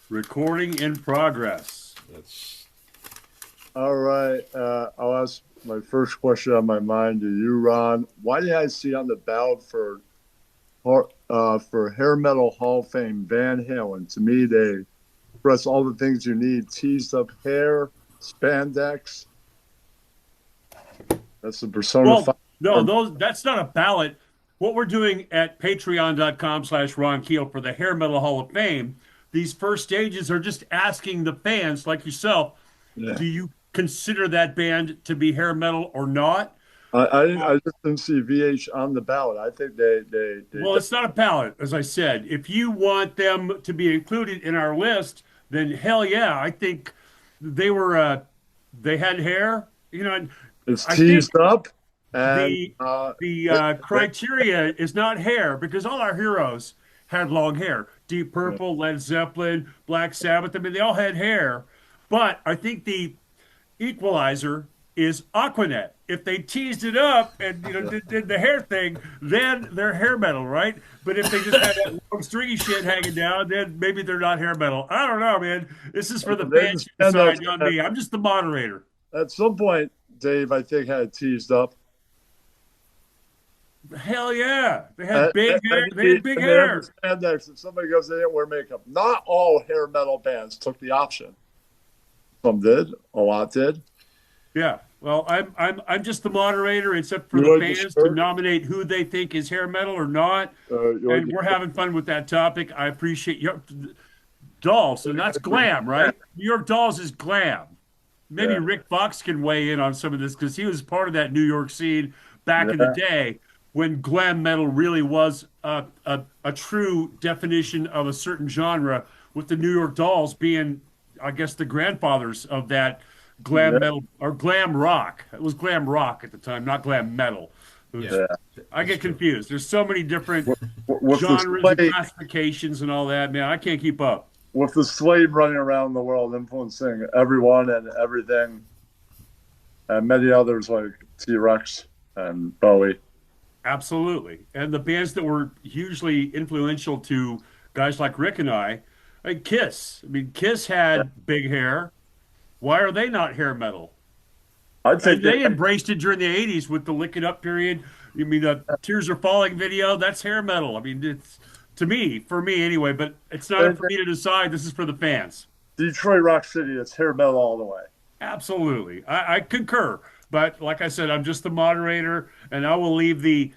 Recording in progress. That's All right. I'll ask my first question on my mind to you, Ron. Why did I see on the ballot for hair metal Hall of Fame Van Halen? To me, they express all the things you need: teased up hair, spandex. That's the persona Well, five. no, that's not a ballot. What we're doing at patreon.com/Ron Keel for the Hair Metal Hall of Fame, these first stages are just asking the fans like yourself, Yeah. do you consider that band to be hair metal or not? I just didn't see VH on the ballot. I think they Well, it's not a ballot, as I said. If you want them to be included in our list, then hell yeah, I think they were they had hair. it's I think teased up and the they, they, criteria is not hair because all our heroes had long hair. Deep Purple, Led Zeppelin, Black Sabbath. I mean, they all had hair. But I think the equalizer is Aquanet. If they teased it up and did the hair thing, then they're hair metal, right? But if they just had that long stringy shit hanging down, then maybe they're not hair metal. I don't know, man. This is for the they fans just to stand up decide, not me. I'm just the moderator. at some point. Dave, I think, had it teased up. Hell yeah. They had And, big hair. and, They had big and they have hair. the spandex. If somebody goes, they didn't wear makeup. Not all hair metal bands took the option. Some did. A lot did. Yeah. Well, I'm just the moderator. It's up for You the like the fans to shirt? nominate who they think is hair metal or not. You like And we're having fun with that topic. I appreciate your Dolls, and that's glam, right? New York Dolls is glam. Maybe yeah, Rik Fox can weigh in on some of this because he was part of that New York scene back in the yeah, day when glam metal really was a true definition of a certain genre, with the New York Dolls being, I guess, the grandfathers of that glam yeah, metal or glam rock. It was glam rock at the time, not glam metal. It yeah, was, yeah. I that's get true. confused. There's so many different With the genres and slave, classifications and all that, man. I can't keep up. with the slave running around the world, influencing everyone and everything, and many others like T Rex and Bowie. Absolutely. And the bands that were hugely influential to guys like Rick and I, like Kiss. I mean, Kiss Yeah. had big hair. Why are they not hair metal? I'd And take they that. embraced it during the 80s with the Lick It Up period. I mean, the Tears Are Falling video, that's hair metal. I mean, it's to me, for me anyway, but it's not up for me to decide. This is for the fans. Detroit Rock City, it's hair metal all the way. Absolutely. I concur. But like I said, I'm just the moderator, and I will leave the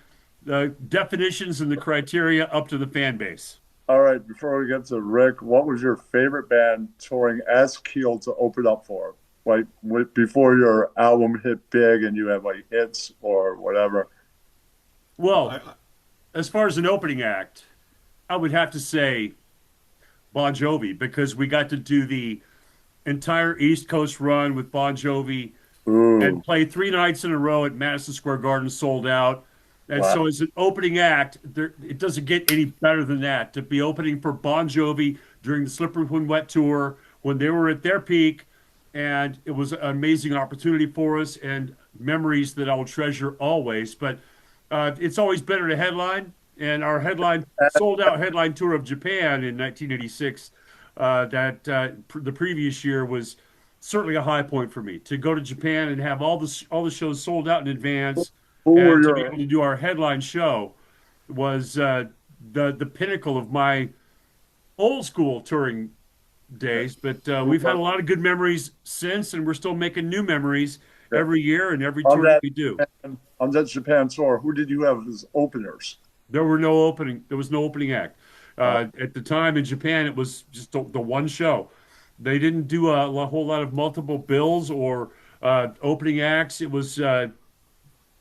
definitions and the criteria up to the fan base. All right, before we get to Rick, what was your favorite band touring as Keel to open up for? Like before your album hit big and you had like hits or whatever. Well, Well, as far as an opening act, I would have to say Bon Jovi because we got to do the entire East Coast run with Bon Jovi and Ooh, play 3 nights in a row at Madison Square Garden, sold out. And wow. so, as an opening act, it doesn't get any better than that to be opening for Bon Jovi during the Slippery When Wet tour when they were at their peak. And it was an amazing opportunity for us and memories that I will treasure always. But it's always better to headline. And our headline, sold out headline tour of Japan in 1986, the previous year was certainly a high point for me to go to Japan and have all the shows sold out in advance, Who were and to be your able to do our headline show was the pinnacle of my old school touring days. But we've had a lot of good memories since, and we're still making new memories every year and every on tour that that we do. on that Japan tour? Who did you have as openers? There was no opening act. At the time in Japan, it was just the one show. They didn't do a whole lot of multiple bills or opening acts. It was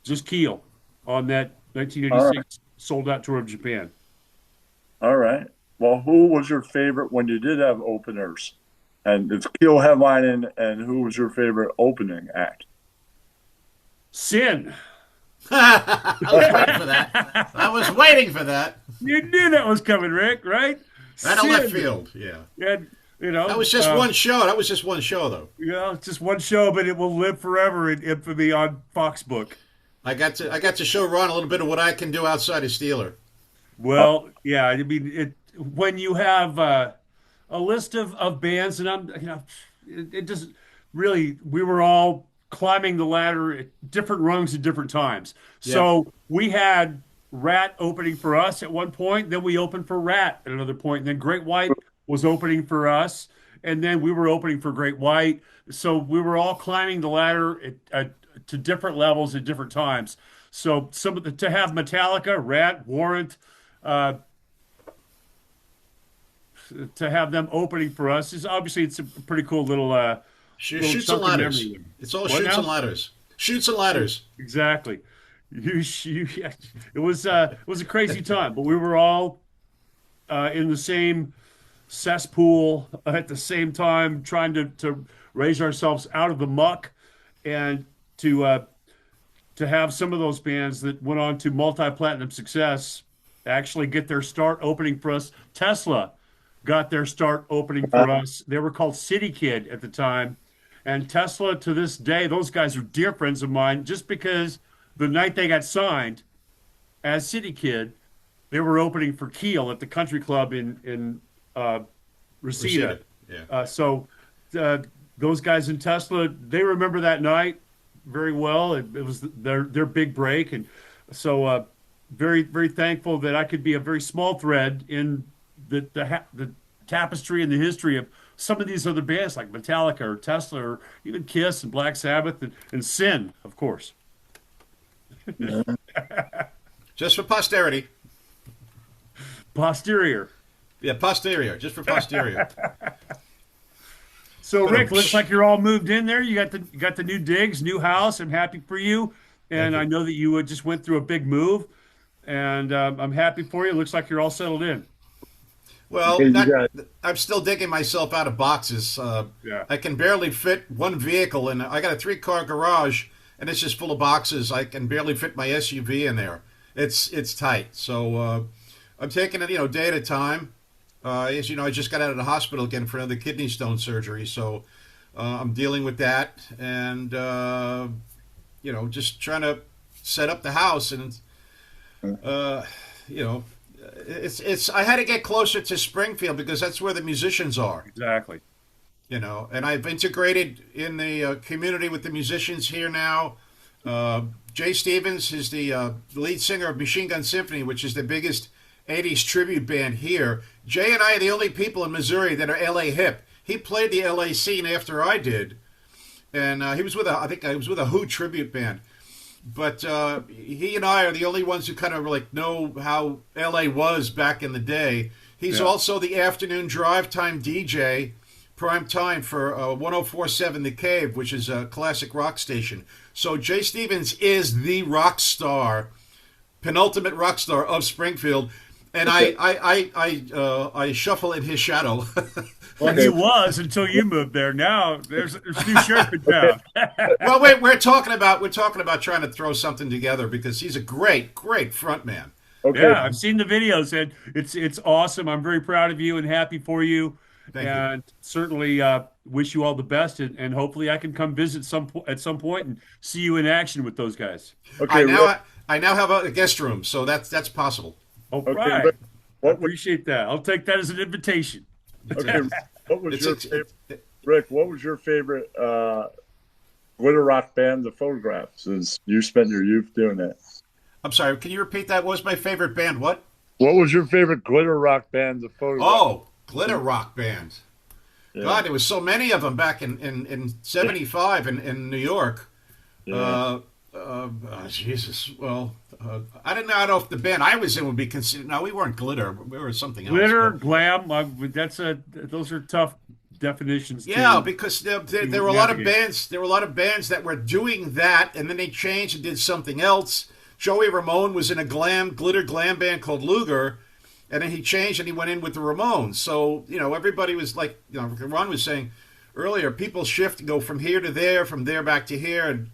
just Keel on that All right, 1986 sold out tour of Japan. all right. Well, who was your favorite when you did have openers? And it's Keel headlining, and who was your favorite opening act? Sin. I was waiting for that. I was waiting for that. You knew that was coming, Rick, right? Right out left Sin. field. Yeah. And, That was just one show. That was just one show, though. it's just one show, but it will live forever in infamy on Foxbook. I got to show Ron a little bit of what I can do outside of Steeler. Well, yeah, I mean, when you have a list of bands, and it just really, we were all climbing the ladder at different rungs at different times. Yeah. So we had Rat opening for us at one point, then we opened for Rat at another point, and then Great White was opening for us, and then we were opening for Great White. So we were all climbing the ladder to different levels at different times. So to have Metallica, Rat, Warrant, uh, to have them opening for us is obviously it's a pretty cool little Shoots and chunk of ladders. memory. It's all What shoots now? and ladders. Shoots and ladders. Exactly. Yeah, it was a crazy time, but we were all in the same cesspool at the same time, trying to raise ourselves out of the muck, and to have some of those bands that went on to multi-platinum success actually get their start opening for us. Tesla got their start opening for us. They were called City Kid at the time. And Tesla, to this day, those guys are dear friends of mine just because the night they got signed as City Kid, they were opening for Keel at the country club in Reseda. Reseda. Yeah. So those guys in Tesla, they remember that night very well. It was their big break, and so very very thankful that I could be a very small thread in the tapestry and the history of some of these other bands like Metallica or Tesla or even Kiss and Black Sabbath and Sin, of course. Just for posterity. Posterior. Yeah, posterior. Just for posterior. So Rick, looks like you're all moved in there. You got the new digs, new house. I'm happy for you, and I know that you just went through a big move, and I'm happy for you. Looks like you're all settled in. Well, Okay, you got I'm still digging myself out of boxes. Yeah. I can barely fit one vehicle, and I got a 3-car garage, and it's just full of boxes. I can barely fit my SUV in there. It's tight. So I'm taking it, day at a time. As you know, I just got out of the hospital again for another kidney stone surgery, so I'm dealing with that, and just trying to set up the house, and it's I had to get closer to Springfield because that's where the musicians are. Exactly. And I've integrated in the community with the musicians here now. Jay Stevens is the lead singer of Machine Gun Symphony, which is the biggest 80s tribute band here. Jay and I are the only people in Missouri that are LA hip. He played the LA scene after I did, and he was I think I was with a Who tribute band. But he and I are the only ones who kind of like know how LA was back in the day. He's also the afternoon drive time DJ, prime time for 104.7 The Cave, which is a classic rock station. So Jay Stevens is the rock star, penultimate rock star of Springfield. And I shuffle in his shadow. Well, he was until you moved there. Now there's a new sheriff in town. Well, wait, we're talking about trying to throw something together because he's a great front man. Okay. Yeah, I've seen the videos, and it's awesome. I'm very proud of you and happy for you, Thank you. and certainly wish you all the best. And hopefully, I can come visit at some point and see you in action with those guys. Okay. I now have a guest room, so that's possible. All Okay. right, Rick, I what was appreciate that. I'll take that as an invitation. okay? What was It's, your it's, favorite, Rick? What was your favorite glitter rock band to photograph? Since you spent your youth doing it. I'm sorry. Can you repeat that? What was my favorite band? What? What was your favorite glitter rock band to photograph? Oh, glitter rock band. Yeah. God, there was so many of them back in '75 in New York. Yeah. Jesus. Well, I don't know if the band I was in would be considered. No, we weren't glitter. We were something else. Glitter, but- glam. Those are tough definitions. Yeah, to because there were a lot of navigate. bands. There were a lot of bands that were doing that, and then they changed and did something else. Joey Ramone was in a glitter glam band called Luger, and then he changed and he went in with the Ramones. So everybody was like, Ron was saying earlier, people shift, go from here to there, from there back to here, and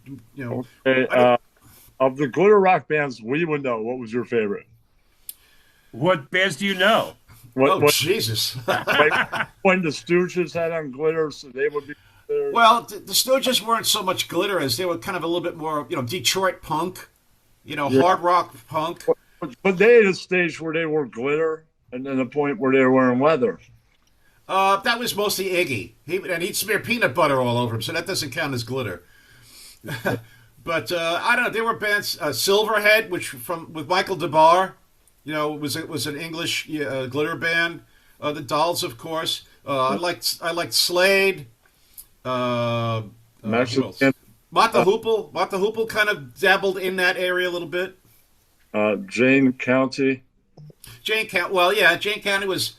Okay, of the glitter rock bands we would know, what was your favorite? What bands do you know? What Jesus. like, when the Stooges had on glitter, so they would be there. Well, the Stooges weren't so much glitter as they were kind of a little bit more, Detroit punk, hard rock punk. But they had a stage where they were glitter, and then the point where they were wearing leather. That was mostly Iggy. And he'd smear peanut butter all over him, so that doesn't count as glitter. But I don't know. There were bands, Silverhead, which with Michael DeBar, was an English glitter band. The Dolls, of course. I liked Slade. Who else? Mexican, Mata Hoople. Mata Hoople kind of dabbled in that area a little bit. Jane County. Jane County. Well, yeah, Jane County was.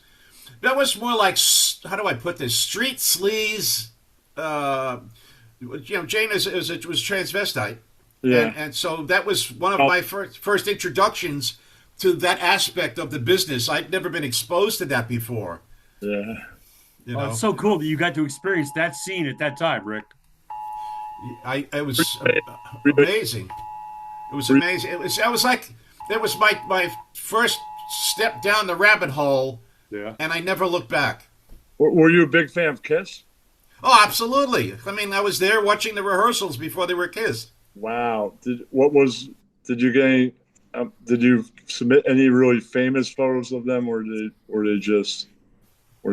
That was more like, how do I put this? Street sleaze. Jane was transvestite, Yeah. and so that was one of my first introductions to that aspect of the business. I'd never been exposed to that before. Yeah. It's so cool that you got to experience that scene at that time, Rick. It was amazing. It was amazing. It was my first step down the rabbit hole, Yeah. and I never looked back. Were you a big fan of Kiss? Oh, absolutely. I mean, I was there watching the rehearsals before they were kissed. Wow. Did you get any, did you submit any really famous photos of them, or were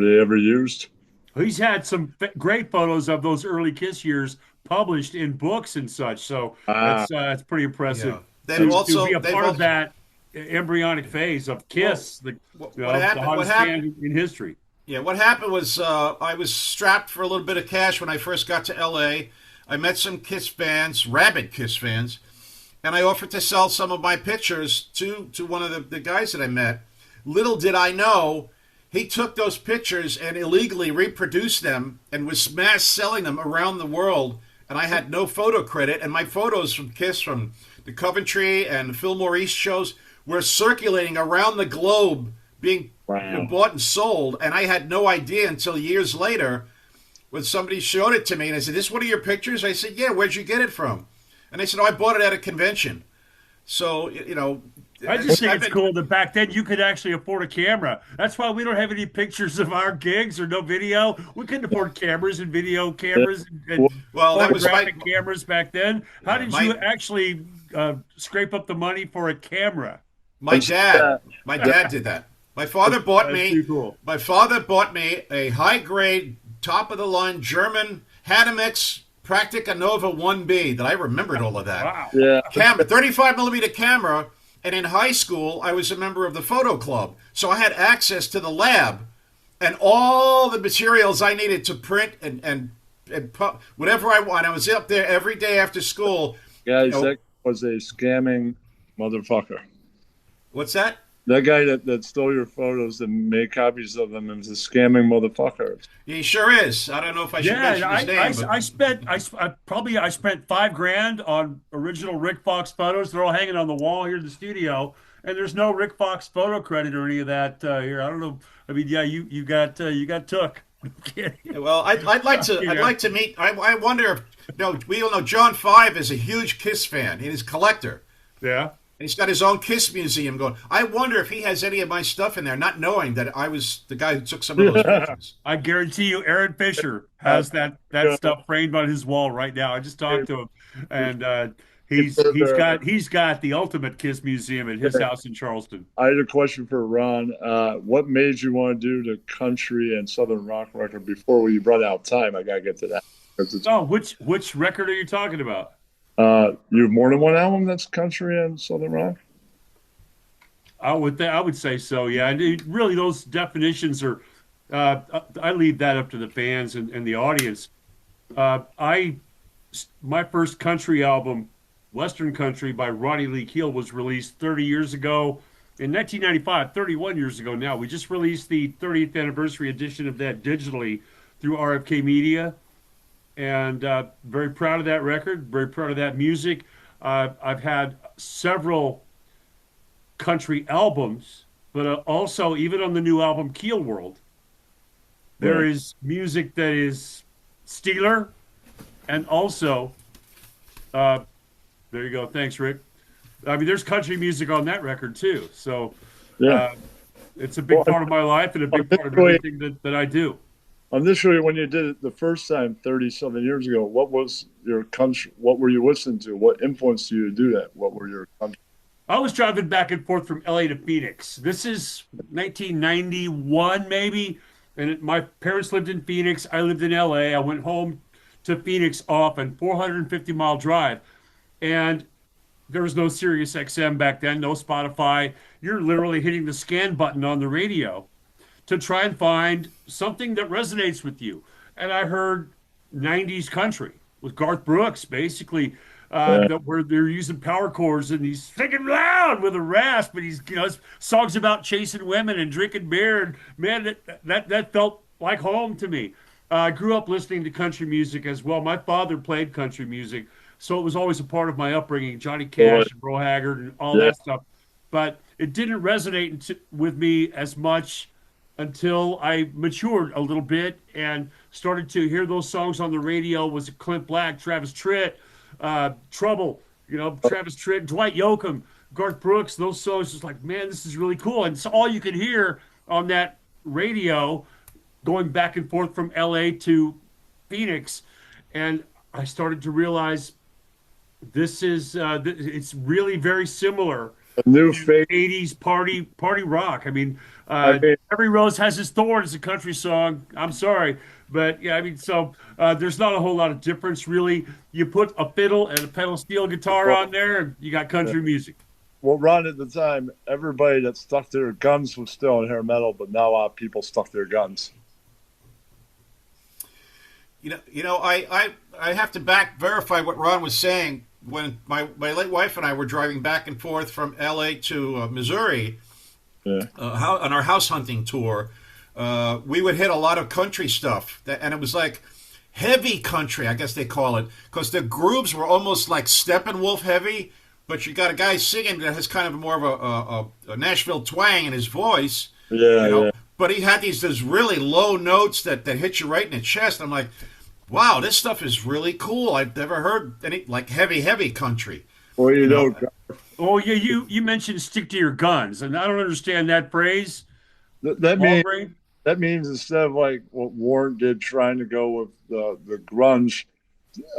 they ever used? He's had some great photos of those early Kiss years published in books and such. So that's pretty impressive. Yeah. To be a part of that embryonic phase of Kiss, the hottest band in history. Yeah, what happened was I was strapped for a little bit of cash when I first got to L.A. I met some Kiss fans, rabid Kiss fans, and I offered to sell some of my pictures to one of the guys that I met. Little did I know, he took those pictures and illegally reproduced them and was mass selling them around the world, and I had no photo credit, and my photos from Kiss from the Coventry and the Fillmore East shows were circulating around the globe, being bought and sold, and I had no idea until years later when somebody showed it to me, and I said, "This one of your pictures?" I said, "Yeah, where'd you get it from?" And they said, "Oh, I bought it at a convention." So, I just think it's cool that back then you could actually afford a camera. That's why we don't have any pictures of our gigs or no video. We couldn't afford cameras and video cameras and photographic cameras back then. How did you actually scrape up the money for a camera? My dad did that. My father bought me. Cool. My father bought me a high-grade, top-of-the-line German Hanimex Praktica Nova 1B. That I remembered all of that. Wow. Yeah. Camera, 35 millimeter camera, and in high school I was a member of the photo club, so I had access to the lab and all the materials I needed to print and whatever I want. I was up there every day after school. Guys, that was a scamming motherfucker. What's that? That guy that stole your photos and made copies of them is a scamming motherfucker. He sure is. I don't know if I should mention his name. I spent $5,000 on original Rik Fox photos. They're all hanging on the wall here in the studio, and there's no Rik Fox photo credit or any of that here. I don't know. I mean, yeah, you got took. Well, I'd like to meet. I wonder if we all know John Five is a huge Kiss fan. He's a collector. Yeah. And he's got his own Kiss museum going. I wonder if he has any of my stuff in there, not knowing that I was the guy who took some of those pictures. I guarantee you, Aaron Fisher has that stuff framed on his wall right now. I just talked to him, and he's got the ultimate Kiss museum at his house in Charleston. I had a question for Ron. What made you want to do the country and southern rock record before we run out of time? I gotta get to that. Oh, which record are you talking about? You have more than one album that's country and southern rock? I would say so, yeah. And really, those definitions are. I leave that up to the fans and the audience. My first country album, Western Country by Ronnie Lee Keel, was released 30 years ago in 1995. 31 years ago now. We just released the 30th anniversary edition of that digitally through RFK Media. And very proud of that record, very proud of that music. I've had several country albums, but also even on the new album Keel World, there is music that is Steeler, and also, there you go. Thanks, Rick. I mean, there's country music on that record too. So it's a big part of my life and a big part of everything that I do. Initially, when you did it the first time 37 years ago, what was your country? What were you listening to? What influenced you to do that? What were your country? I was driving back and forth from LA to Phoenix. This is 1991, maybe. And my parents lived in Phoenix. I lived in LA. I went home to Phoenix off a 450-mile drive. And there was no Sirius XM back then, no Spotify. You're literally hitting the scan button on the radio to try and find something that resonates with you. And I heard 90s country with Garth Brooks, basically, Yeah. that where they're using power chords and he's singing loud with a rasp, and he's songs about chasing women and drinking beer. And man, that felt like home to me. I grew up listening to country music as well. My father played country music, so it was always a part of my upbringing. Johnny Boy. Cash, and Merle Haggard, and all Yeah. that stuff. But it didn't resonate with me as much until I matured a little bit and started to hear those songs on the radio. Was it Clint Black, Travis Tritt, Trouble, Travis Tritt, Dwight Yoakam, Garth Brooks, those songs. Just like, man, this is really cool. And it's all you could hear on that radio going back and forth from LA to Phoenix. And I started to realize it's really very similar A new face. 80s party rock. I mean, I mean, Every Rose Has Its Thorn is a country song. I'm sorry, but yeah, I mean, so there's not a whole lot of difference really. You put a fiddle and a pedal steel guitar well, on there, and you got country music. well, Ron, at the time, everybody that stuck their guns was still in hair metal, but now a lot of people stuck their guns. I have to verify what Ron was saying. When my late wife and I were driving back and forth from L.A. to Missouri Yeah. on our house hunting tour, we would hit a lot of country stuff, and it was like heavy country, I guess they call it, because the grooves were almost like Steppenwolf heavy, but you got a guy singing that has kind of more of a Nashville twang in his voice, Yeah, yeah. but he had these really low notes that hit you right in the chest. I'm like, wow, this stuff is really cool. I've never heard any like heavy country. Well, You know, Oh yeah, you mentioned stick to your guns, and I don't understand that phrase. that Paul means Gray? that means instead of like what Warren did, trying to go with the grunge,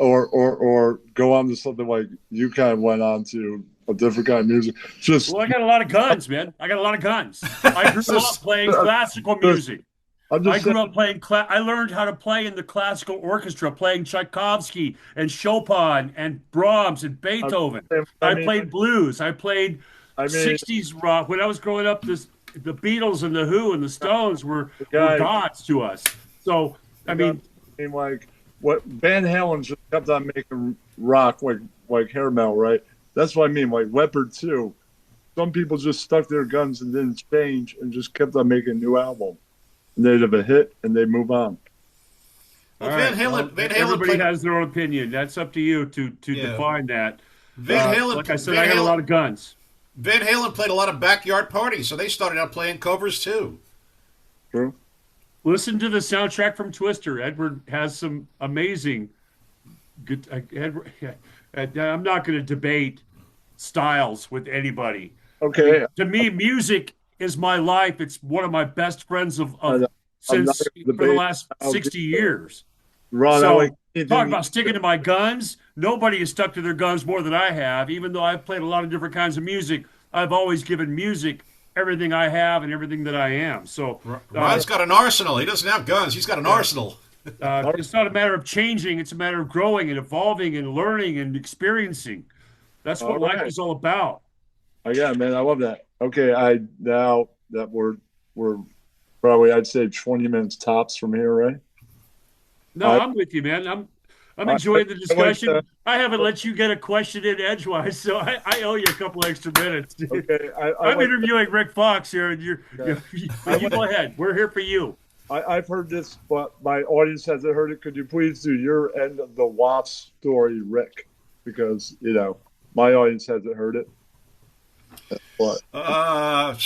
or go on to something like you kind of went on to a different kind of music. Just Well, I got a lot of guns, man. I got a lot of guns. I grew up playing classical music. I'm I just saying, grew up playing. I learned how to play in the classical orchestra, playing Tchaikovsky and Chopin and Brahms and Beethoven. I I mean, played blues. I played I mean, 60s rock. When I was growing up, the Beatles and the Who and the Stones the were guy, gods to us. So I mean, like what Van Halen just kept on making rock like hair metal, right? That's what I mean. Like Leopard too. Some people just stuck their guns and didn't change and just kept on making new albums. And they'd have a hit and they move on. all well, right. Van Halen Everybody played. has their own opinion. That's up to you to Yeah, define that. Van Halen. Like I said, Van I got a Halen. lot of guns. Van Halen played a lot of backyard parties, so they started out playing covers too. True. Listen to the soundtrack from Twister. Edward has some amazing good. Edward, I'm not going to debate styles with anybody. I mean, Okay. to me, music is my life. It's one of my best friends I'm of not since going to for the debate. last I'll do 60 that. years. Ron, I like So talk anything. about sticking to my guns. Nobody has stuck to their guns more than I have. Even though I've played a lot of different kinds of music, I've always given music everything I have and everything that I am. So Ron's got an arsenal. He doesn't have guns. He's got an arsenal. it's not a matter of changing. It's a matter of growing and evolving and learning and experiencing. That's All what life right. is all about. Oh, yeah, man, I love that. Okay, I now that we're probably I'd say 20 minutes tops from here, right? No, I I'm with you, man. I'm I, enjoying the I like discussion. I haven't let you get a question in edgewise, so I owe you a couple extra minutes. okay, I I'm like interviewing Rik Fox here, and that. you go ahead. We're here for you. I've heard this, but my audience hasn't heard it. Could you please do your end of the Watts story, Rick? Because my audience hasn't heard it. What? I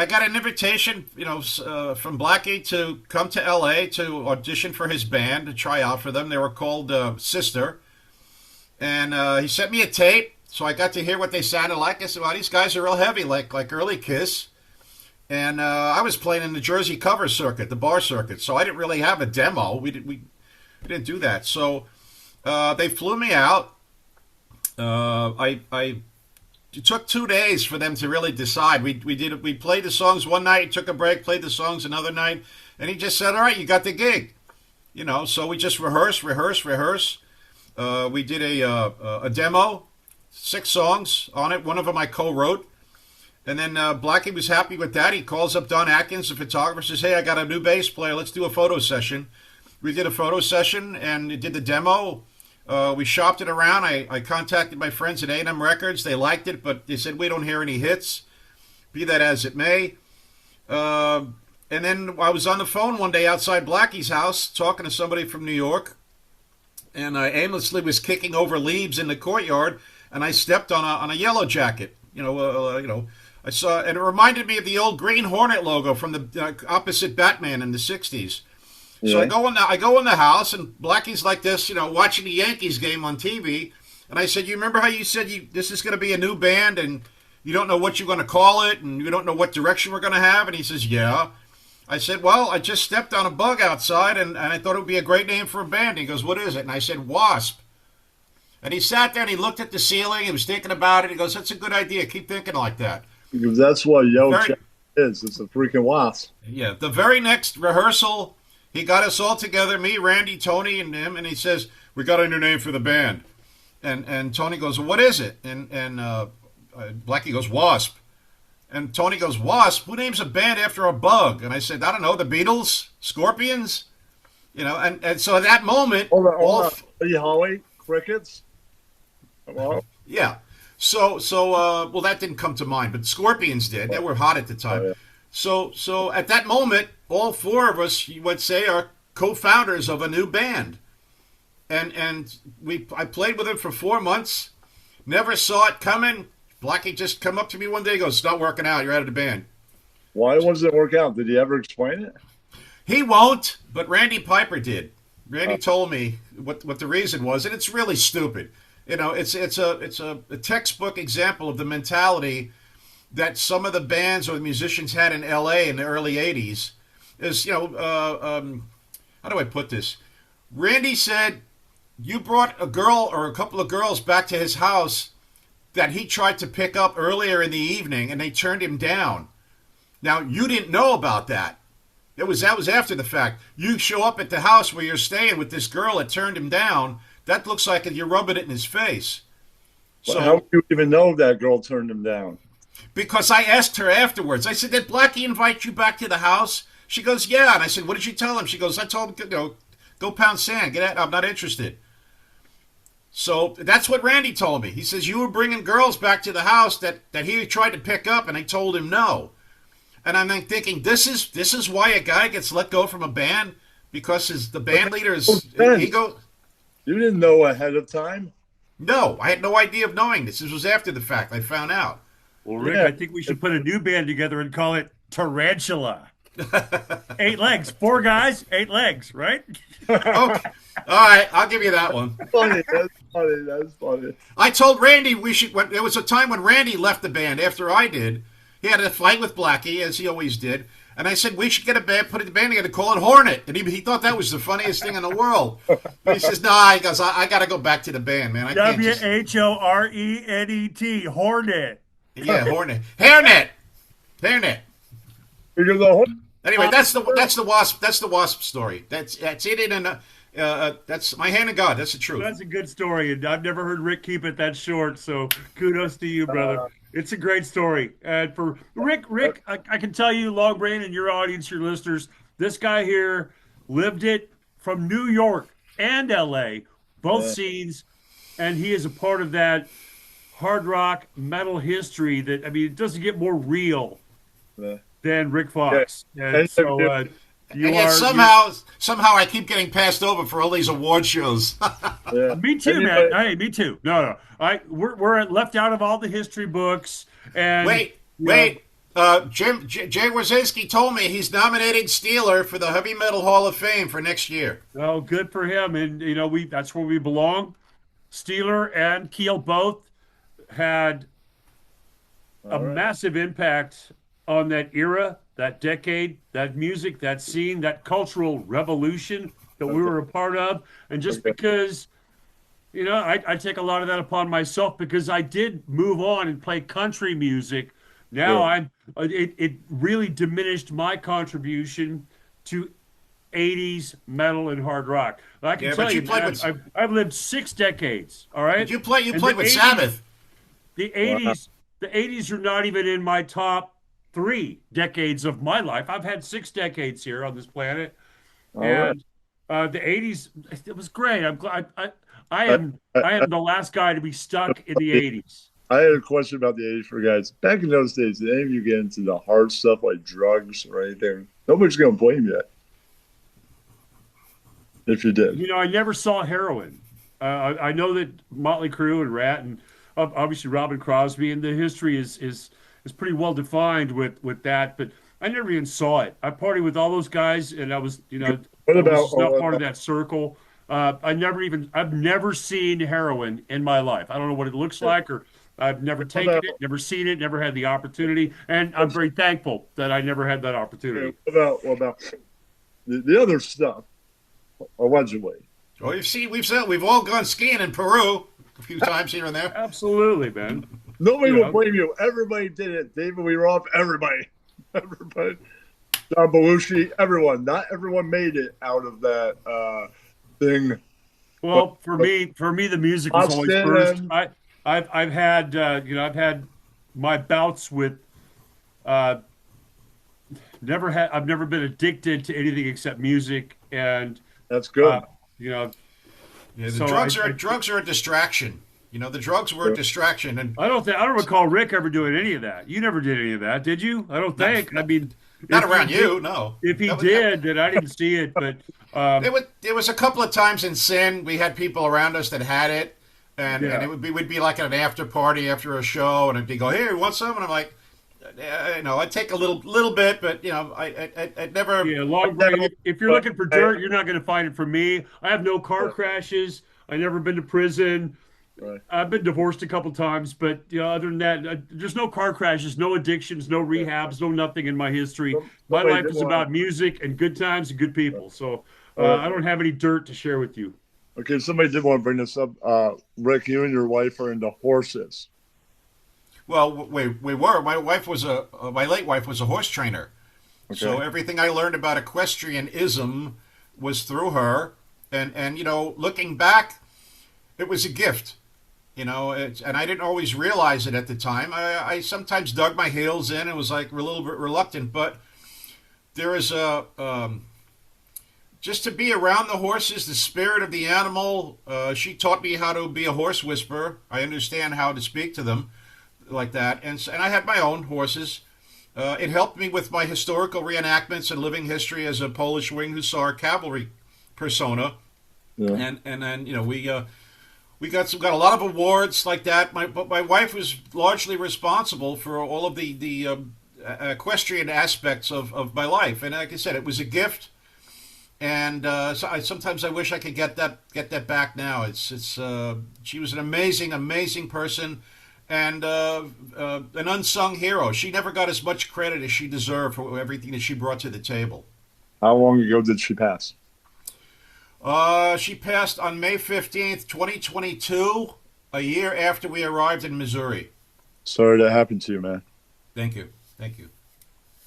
got an invitation, from Blackie to come to L.A. to audition for his band to try out for them. They were called Sister, and he sent me a tape, so I got to hear what they sounded like. I said, "Wow, these guys are real heavy, like early Kiss." And I was playing in the Jersey cover circuit, the bar circuit, so I didn't really have a demo. We didn't do that. So they flew me out. I it took 2 days for them to really decide. We played the songs one night, took a break, played the songs another night, and he just said, "All right, you got the gig." So we just rehearse. We did a demo, 6 songs on it. One of them I co-wrote. And then Blackie was happy with that. He calls up Don Atkins, the photographer, says, "Hey, I got a new bass player. Let's do a photo session." We did a photo session and did the demo. We shopped it around. I contacted my friends at A&M Records. They liked it, but they said, "We don't hear any hits." Be that as it may. And then I was on the phone one day outside Blackie's house talking to somebody from New York. And I aimlessly was kicking over leaves in the courtyard, and I stepped on a yellow jacket. I saw, and it reminded me of the old Green Hornet logo from the opposite Batman in the '60s. So Yeah. I go in the house, and Blackie's like this, watching the Yankees game on TV. And I said, "You remember how you said this is going to be a new band, and you don't know what you're going to call it, and you don't know what direction we're going to have?" And he says, "Yeah." I said, "Well, I just stepped on a bug outside, and I thought it would be a great name for a band." He goes, "What is it?" And I said, "Wasp." And he sat there and he looked at the ceiling. He was thinking about it. He goes, "That's a good idea. Keep thinking like that." Because that's what Yellow Very- Jacket is. It's a freaking wasp. Yeah. The very next rehearsal, he got us all together, me, Randy, Tony, and him, and he says, "We got a new name for the band." And Tony goes, "Well, what is it?" And Blackie goes, "Wasp." And Tony goes, "Wasp? Who names a band after a bug?" And I said, "I don't know, the Beatles, Scorpions?" And so at that moment, Hold on. Buddy Holly, crickets. Well, yeah. So well, that didn't come to mind, but Scorpions did. They were hot at the time. Oh, yeah. So at that moment, all 4 of us, you would say, are co-founders of a new band. And I played with him for 4 months, never saw it coming. Blackie just come up to me one day and goes, "It's not working out. You're out of the band." why doesn't it work out? Did he ever explain it? He won't, but Randy Piper did. Randy told me what the reason was, and it's really stupid. It's a textbook example of the mentality that some of the bands or the musicians had in L.A. in the early '80s. How do I put this? Randy said, "You brought a girl or a couple of girls back to his house that he tried to pick up earlier in the evening, and they turned him down. Now, you didn't know about that. That was after the fact. You show up at the house where you're staying with this girl that turned him down. That looks like you're rubbing it in his face." Well, So, how do you even know that girl turned him down? because I asked her afterwards, I said, "Did Blackie invite you back to the house?" She goes, "Yeah." And I said, "What did you tell him?" She goes, "I told him, go pound sand. Get out. I'm not interested." So that's what Randy told me. He says, "You were bringing girls back to the house that he tried to pick up, and I told him no." And I'm then thinking, this is why a guy gets let go from a band, because the band leader's ego. You didn't know ahead of time? No, I had no idea of knowing this. This was after the fact. I found out. Well, Rick, Yeah. I think we should put a new band together and call it Tarantula. 8 legs, 4 guys, 8 legs, right? Okay. All right, I'll give you that one. Funny. That's funny. I told Randy we should. There was a time when Randy left the band after I did. He had a fight with Blackie, as he always did. And I said, we should get a band, put the band together, call it Hornet. And he thought that was the funniest thing in the world. But he says, "No," he goes, I got to go back to the band, man. I can't just... WHORENET, Hornet. Yeah, Hornet. Hairnet. Because the whole Anyway, that's the wasp. That's the wasp story. That's it. And that's my hand of God. That's the truth. That's a good story, and I've never heard Rick keep it that short. So kudos to you, brother. It's a great story. And for Rick, I can tell you, Long Brain, and your audience, your listeners, this guy here lived it from New York and L.A., both scenes, and he is a part of that hard rock metal history. That, I mean, it doesn't get more real than Rik Fox. And so you and yet are somehow I keep getting passed over for all these award shows. Me too, man. Hey, me too. No. We're left out of all the history books. And Wait. Jay Wazinski told me he's nominating Steeler for the Heavy Metal Hall of Fame for next year. Oh, good for him. And that's where we belong. Steeler and Keel both had a massive impact on that era, that decade, that music, that scene, that cultural revolution that we were a part of. And just because I take a lot of that upon myself because I did move on and play country music. Now Yeah. it really diminished my contribution to 80s metal and hard rock. I can Yeah, tell but you you, played man, with. I've lived 6 decades, all Did right? you play? You And played with Sabbath. the Wow. 80s, the 80s are not even in my top 3 decades of my life. I've had 6 decades here on this planet, All right. and the 80s, it was great. I'm glad. I I, am I, I I, am the last guy to be stuck in the 80s. I had a question about the 80s for guys. Back in those days, did any of you get into the hard stuff like drugs or anything? Nobody's going to blame you if you did. I never saw heroin. I know that Motley Crue and Rat and obviously Robin Crosby, and the history is pretty well defined with that. But I never even saw it. I partied with all those guys, and What I was about, just not part of that circle. I've never seen heroin in my life. I don't know what it looks like, or I've never what taken about, it, never seen it, never had the opportunity, and I'm very thankful that I never had that opportunity. what about the other stuff, allegedly? Well, we've all gone skiing in Peru a few times here and there. Absolutely, man. Nobody You will know, blame you. Everybody did it. David Lee Roth, everybody. Everybody. John Belushi, everyone. Not everyone made it out of that thing. But, Well, for but me, the music was always Austin first. and I've had I've had my bouts with uh, I've never been addicted to anything except music, and that's uh, good. you know Yeah, the so drugs are a distraction. The drugs were a distraction, and I don't recall Rick ever doing any of that. You never did any of that, did you? I don't not think. I mean, not if he around did, you. No, if he that was that. did, then I didn't see it. But There was a couple of times in Sin we had people around us that had it, and yeah, it would be like an after party after a show, and they'd go, "Hey, you want some?" And I'm like, I'd take a little bit, but I never. yeah, long break. If you're But looking for hey, dirt, you're not going to find it from me. I have no car crashes. I never been to prison. right. I've been divorced a couple times, but other than that, there's no car crashes, no addictions, no rehabs, no nothing in my history. My Somebody life did is want about music and good times and good people. So to. I don't have any dirt to share with you. Okay, somebody did want to bring this up. Rick, you and your wife are into horses. Well, we were. My late wife was a horse trainer, so Okay. everything I learned about equestrianism was through her, and looking back, it was a gift. And I didn't always realize it at the time. I sometimes dug my heels in and was like a little bit reluctant, but there is a just to be around the horses, the spirit of the animal. She taught me how to be a horse whisperer. I understand how to speak to them like that, and I had my own horses. It helped me with my historical reenactments and living history as a Polish wing hussar cavalry persona, Yeah. and then we got a lot of awards like that. But my wife was largely responsible for all of the equestrian aspects of my life, and like I said, it was a gift. And sometimes I wish I could get that back now. It's she was an amazing person, and an unsung hero. She never got as much credit as she deserved for everything that she brought to the table. How long ago did she pass? She passed on May 15th, 2022, a year after we arrived in Missouri. Sorry that happened to you, man. Thank you, thank you.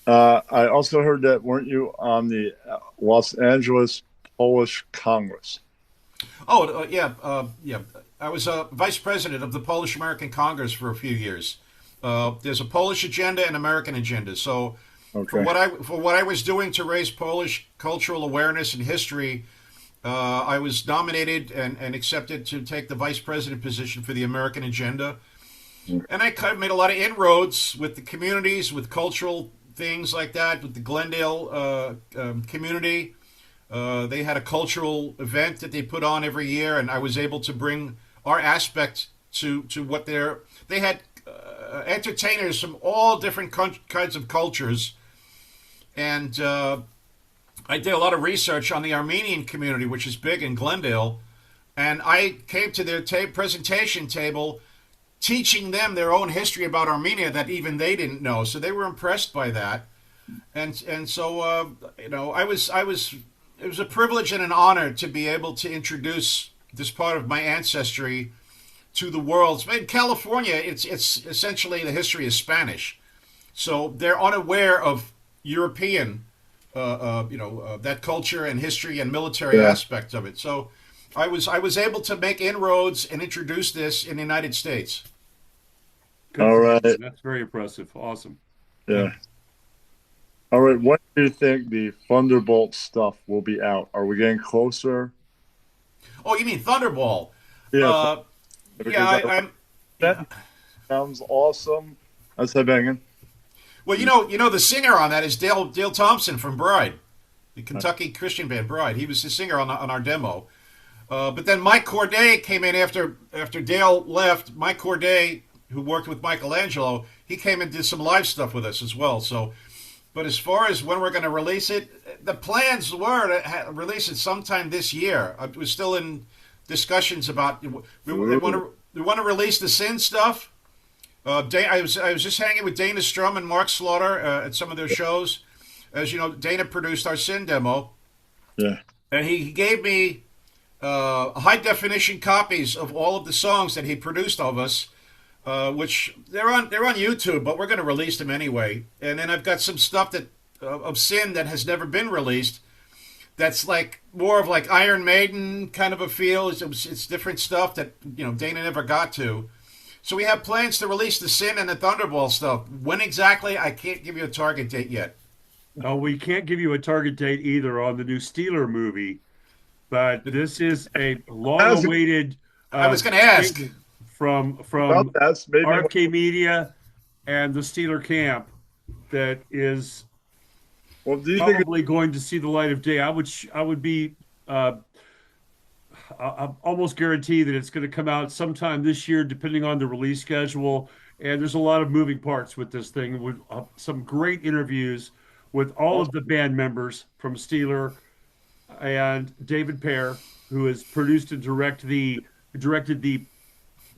I also heard that weren't you on the Los Angeles Polish Congress? Oh, yeah. I was vice president of the Polish American Congress for a few years. There's a Polish agenda and American agenda. So, for Okay. what I was doing to raise Polish cultural awareness and history, I was nominated and accepted to take the vice president position for the American agenda. And I kind of made a lot of inroads with the communities, with cultural things like that, with the Glendale community. They had a cultural event that they put on every year, and I was able to bring our aspect to what they had entertainers from all different kinds of cultures, and I did a lot of research on the Armenian community, which is big in Glendale, and I came to their presentation table teaching them their own history about Armenia that even they didn't know. So they were impressed by that, and so I was it was a privilege and an honor to be able to introduce this part of my ancestry to the world. In California, it's essentially the history is Spanish, so they're unaware of European, that culture and history and military Yeah. aspects of it. So I was able to make inroads and introduce this in the United States. Good All for you. right. That's very impressive. Awesome. Yeah. All right. When do you think the Thunderbolt stuff will be out? Are we getting closer? Oh, you mean Thunderball? Yeah. Uh, yeah, Because I'm. that sounds awesome. That's headbanging. Well, the singer on that is Dale Thompson from Bride, the Kentucky Christian band Bride. He was the singer on our demo. But then Mike Corday came in after Dale left. Mike Corday, who worked with Michelangelo, he came and did some live stuff with us as well. So, but as far as when we're going to release it, the plans were to release it sometime this year. We're still in discussions about we want to release the Sin stuff. I was just hanging with Dana Strum and Mark Slaughter at some of their shows. As you know, Dana produced our Sin demo, Yeah. and he gave me high definition copies of all of the songs that he produced of us, which they're on YouTube, but we're going to release them anyway. And then I've got some stuff that of Sin that has never been released. That's like more of like Iron Maiden kind of a feel. It's different stuff that Dana never got to. So we have plans to release the Sin and the Thunderball stuff. When exactly, I can't give you a target date yet. Oh, we can't give you a target date either on the new Steeler movie, but this is a long-awaited I was going to ask. statement from Well, that's maybe. RFK Media and the Steeler camp that is Well, do you think? probably going to see the light of day. I would be I almost guarantee that it's going to come out sometime this year, depending on the release schedule. And there's a lot of moving parts with this thing, with some great interviews with all of the band members from Steeler and David Pear, who has produced and directed the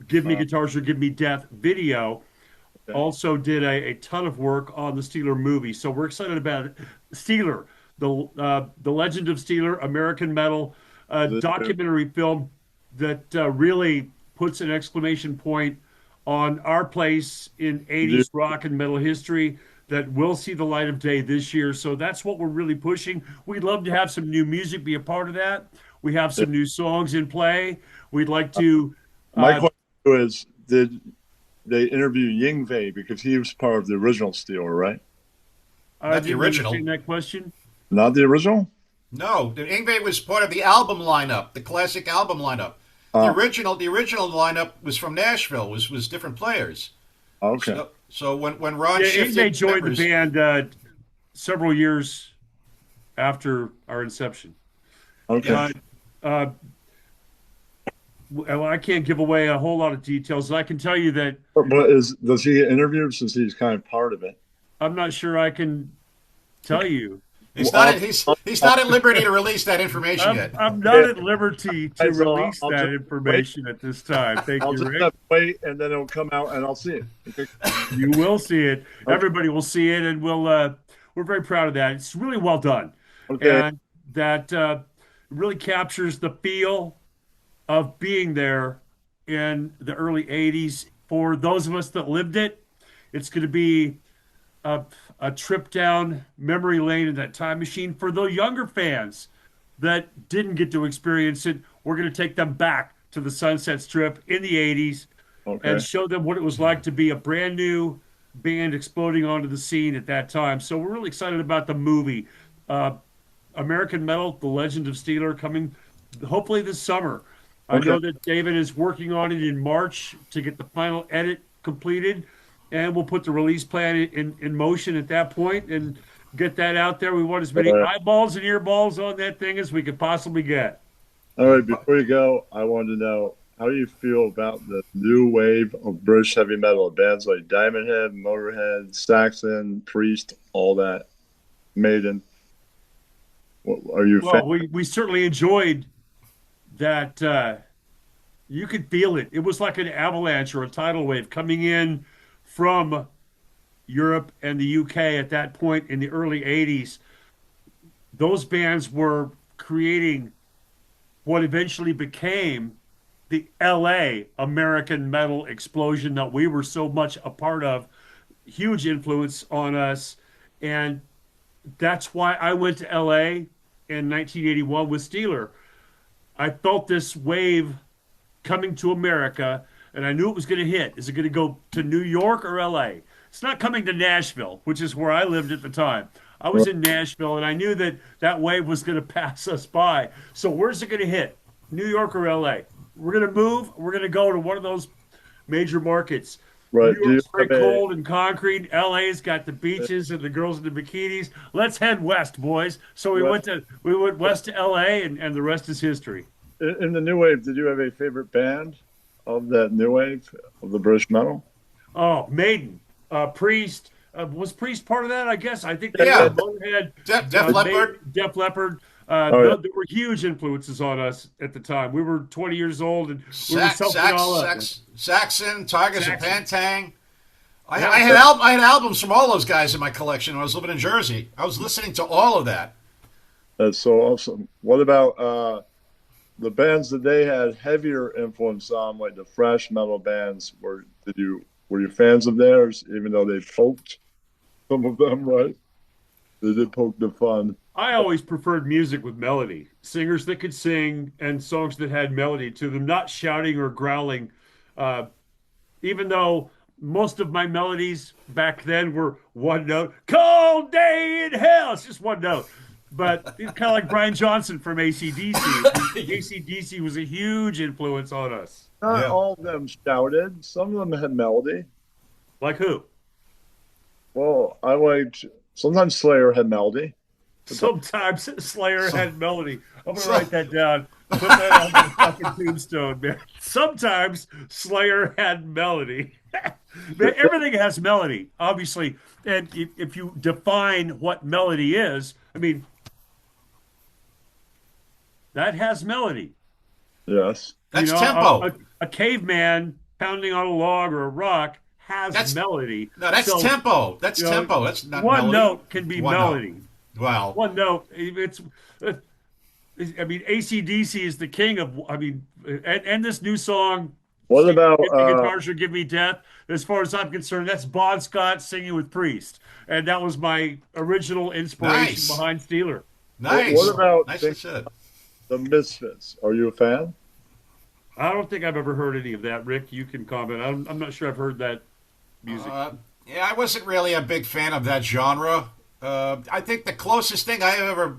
"Give Me Guitars or Give Me Death" video. Also did a ton of work on the Steeler movie. So we're excited about it. Steeler, the Legend of Steeler, American Metal, documentary film that really puts an exclamation point on our place in 80s rock and metal history that will see the light of day this year. So that's what we're really pushing. We'd love to have some new music be a part of that. We have some new songs in play. We'd like to. My question is, did they interview Yingwei because he was part of the original Steeler, right? I Not the didn't original. understand that question. Not the original. No, the Ingve was part of the album lineup, the classic album lineup. The original lineup was from Nashville. Was different players. Okay. So when Ron Yeah, shifted they joined members, the band several years after our inception. Okay. Uh, well, I can't give away a whole lot of details. I can tell you that But does he get interviewed since he's kind of part of it? I'm not sure I can tell you. he's not at liberty to release that information yet. I'm not at liberty to So release I'll that just information at this time. Thank I'll you, just Rick. have to wait, and then it'll come out, and I'll see it. Okay. You will see it. Everybody will see it, and we're very proud of that. It's really well done, Okay. and that really captures the feel of being there in the early '80s. For those of us that lived it, it's going to be a trip down memory lane in that time machine. For the younger fans that didn't get to experience it, we're going to take them back to the Sunset Strip in the '80s Okay. and show them what it was like to be a brand new band exploding onto the scene at that time. So we're really excited about the movie. American Metal, The Legend of Steeler, coming hopefully this summer. I Okay. know that David is working on it in March to get the final edit completed, and we'll put the release plan in motion at that point and get that out there. We want as many All right. eyeballs and earballs on that thing as we could possibly get. All right. Before you go, I wanted to know how you feel about the new wave of British heavy metal bands like Diamond Head, Motorhead, Saxon, Priest, all that, Maiden. Are you a Well, fan? we certainly enjoyed that. You could feel it. It was like an avalanche or a tidal wave coming in from Europe and the UK at that point in the early '80s. Those bands were creating what eventually became the LA American metal explosion that we were so much a part of. Huge influence on us. And that's why I went to LA in 1981 with Steeler. I felt this wave coming to America, and I knew it was going to hit. Is it going to go to New York or LA? It's not coming to Nashville, which is where I lived at the time. I was in Nashville, and I knew that that wave was going to pass us by. So where's it going to hit? New York or LA? We're going to move. We're going to go to one of those major markets. Right. New York's very cold and concrete. LA's got the beaches and the girls in the bikinis. Let's head west, boys. So we went west to LA, and the rest is history. In the new wave, did you have a favorite band of that new wave of the British metal? Oh, Maiden, Priest. Was Priest part of that? I guess. I think Yeah. Motorhead, Def Leppard. Def Leppard. yeah. There were huge influences on us at the time. We were 20 years old, and we were soaking all up. Saxon, Tigers of Saxon. Pantang. I had albums from all those guys in my collection when I was living in Jersey. I was listening to all of that. That's so awesome. What about the bands that they had heavier influence on, like the thrash metal bands? Were you fans of theirs, even though they poked some of them, right? They did poke the fun. I always preferred music with melody, singers that could sing and songs that had melody to them, not shouting or growling. Even though most of my melodies back then were one note, cold day in hell. It's just one note. But it's kind of like Brian Johnson from AC/DC. AC/DC was a huge influence on us. Not Yeah. all of them shouted. Some of them had melody. Like who? Well, I liked sometimes Slayer had melody. Sometimes Slayer had melody. I'm going to write that down. Put that on my fucking tombstone, man. Sometimes Slayer had melody. Man, everything has melody, obviously. And if you define what melody is, I mean, that has melody. Yes. That's tempo. A caveman pounding on a log or a rock has melody. No, that's tempo. That's tempo. That's not one melody. note can be One melody. note. Wow. One note. I mean, AC/DC is the king of. I mean, and this new song. What about "If the Guitar Should Give Me Death"? As far as I'm concerned, that's Bon Scott singing with Priest, and that was my original inspiration behind Steeler. Nice. What about Nicely said. the Misfits? Are you a fan? I don't think I've ever heard any of that. Rick, you can comment. I'm not sure I've heard that music. Yeah, I wasn't really a big fan of that genre. I think the closest thing I ever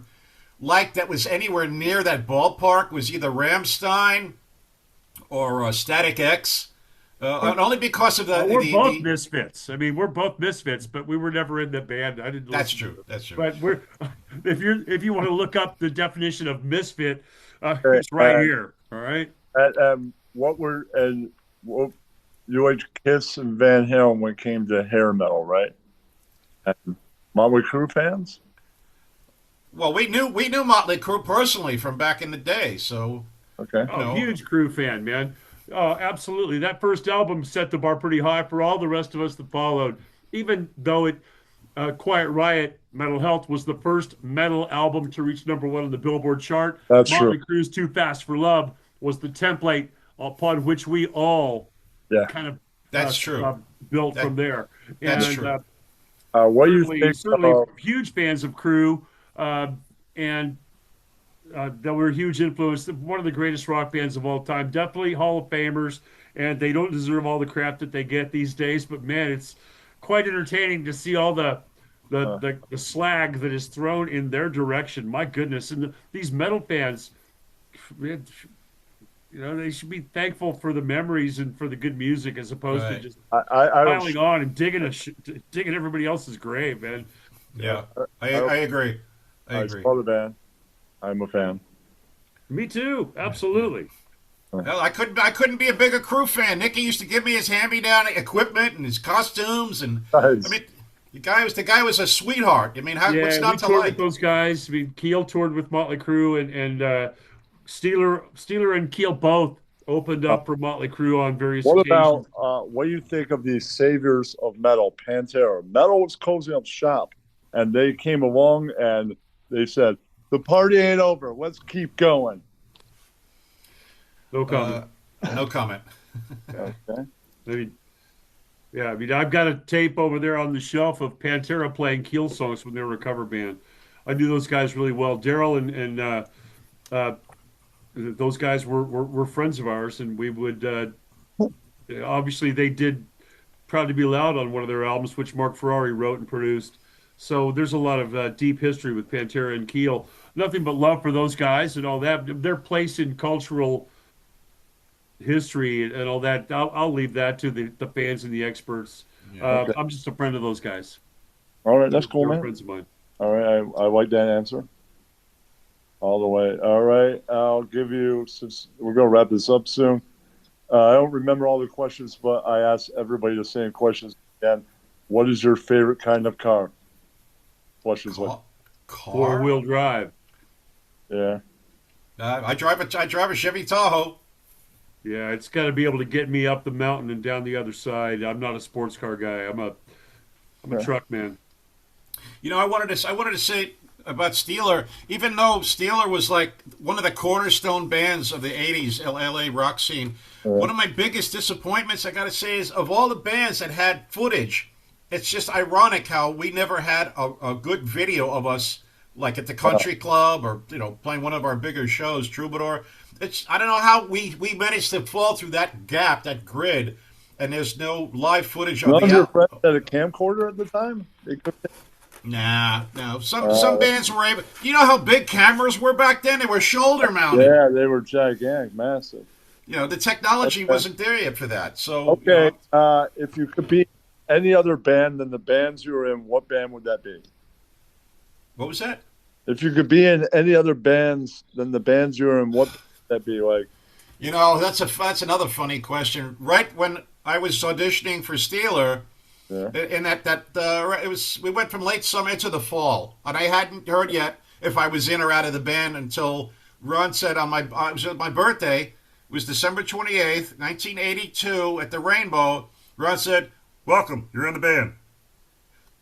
liked that was anywhere near that ballpark was either Rammstein or Static X. And only because of we're both misfits. I mean, we're both misfits, but we were never in the band. I didn't. That's true. That's true. But if you want to look up the definition of misfit, it's right here. All right. You liked Kiss and Van Halen when it came to hair metal, right? And Motley Crue fans? Well, we knew Motley Crue personally from back in the day, so Okay. Oh, huge Crue fan, man. Oh, absolutely. That first album set the bar pretty high for all the rest of us that followed. Even though Quiet Riot, Mental Health was the first metal album to reach #1 on the Billboard chart. That's Motley true. Crue's Too Fast for Love was the template upon which we all kind of that's true. Built from there. That's and, true. What do you think? Certainly huge fans of Crue, and that were a huge influence. One of the greatest rock bands of all time. Definitely Hall of Famers, and they don't deserve all the crap that they get these days. But man, it's quite entertaining to see all the slag that is thrown in their direction. My goodness, and these metal fans, man, they should be thankful for the memories and for the good music as opposed to just piling on and digging everybody else's grave, man. Yeah, I agree. I agree. Saw the band. I'm a fan. Me too. Absolutely. Well, I couldn't be a bigger Crue fan. Nicky used to give me his hand-me-down equipment and his costumes, and Nice. I mean, the guy was a sweetheart. I mean, what's we not to toured like? with those guys. I mean, Keel toured with Motley Crue, and Steeler and Keel both opened up for Motley Crue on various What occasions. about what do you think of the saviors of metal, Pantera? Metal was closing up shop, and they came along and they said, "The party ain't over. Let's keep going." No comment. Uh, no comment. Yeah. Okay. I mean, yeah, I mean, I've got a tape over there on the shelf of Pantera playing Keel songs when they were a cover band. I knew those guys really well. Daryl and uh, those guys were friends of ours, and we would obviously they did Proud to Be Loud on one of their albums, which Mark Ferrari wrote and produced. So there's a lot of deep history with Pantera and Keel. Nothing but love for those guys and all that. Their place in cultural history and all that, I'll leave that to the fans and the experts. Yeah. Okay. I'm just a friend of those guys. All right. That's They cool, were man. friends of mine. All right. I like that answer all the way. All right. I'll give you, since we're going to wrap this up soon. I don't remember all the questions, but I asked everybody the same questions again. What is your favorite kind of car? Questions like, Car? Car? Four-wheel drive. yeah. I drive a Chevy Tahoe. Yeah, it's got to be able to get me up the mountain and down the other side. I'm not a sports car guy. I'm a Yeah. truck man. I wanted to say about Steeler, even though Steeler was like one of the cornerstone bands of the '80s LA rock scene. One of my biggest disappointments, I got to say, is of all the bands that had footage. It's just ironic how we never had a good video of us, like at the country club or playing one of our bigger shows, Troubadour. I don't know how we managed to fall through that gap, that grid, and there's no live footage of None of the your out. friends had a camcorder at the time? They could, Nah, no. Some bands were able. You know how big cameras were back then? They were shoulder mounted. yeah, they were gigantic, massive. The technology Okay. wasn't there yet for that. So, Okay. If you could be any other band than the bands you were in, what band would that be? what was that? If you could be in any other bands than the bands you were in, what would that be like? That's another funny question. Right when I was auditioning for Steeler, Yeah. in we went from late summer into the fall, and I hadn't heard yet if I was in or out of the band until Ron said it was my birthday. It was December 28th, 1982, at the Rainbow. Ron said, "Welcome, you're in the band."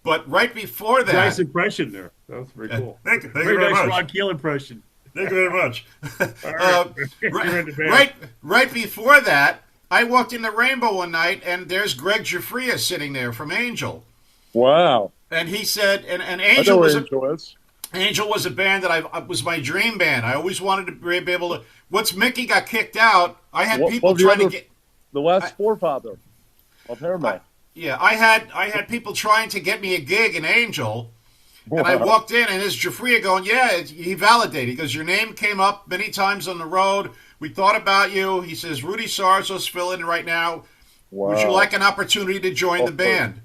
But right before Nice that, impression there. That was very cool. thank you Very very nice much. Ron Keel impression. Thank you very much. All uh, right. You're in the band. right before that, I walked in the Rainbow one night, and there's Greg Jafria sitting there from Angel, Wow. and he said, and I know Angel where was Angel is. Angel was a band that was my dream band. I always wanted to be able to. Once Mickey got kicked out, I had people the trying to other- get. The last forefather of Paramount. Yeah, I had people trying to get me a gig in Angel, and I walked in, and there's Jafria going, "Yeah," he validated because your name came up many times on the road. We thought about you. He says, "Rudy Sarzo's filling in right now. Would you Wow. like an opportunity to join the Of course. band?"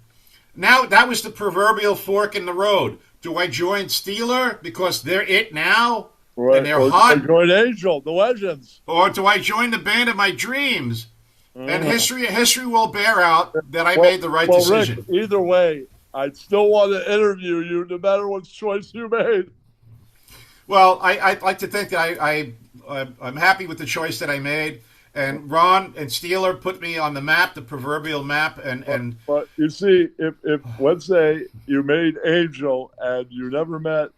Now that was the proverbial fork in the road. Do I join Steeler because they're it now Right. and they're Or hot, join Angel, the Legends. or do I join the band of my dreams? And Mhm. history will bear out that I Well- made the right well, decision. Rick, either way, I'd still want to interview you no matter what choice you made. Well, I'd like to think that I'm happy with the choice that I made. And Ron and Steeler put me on the map, the proverbial map, and But you see, if let's say you made Angel and you never met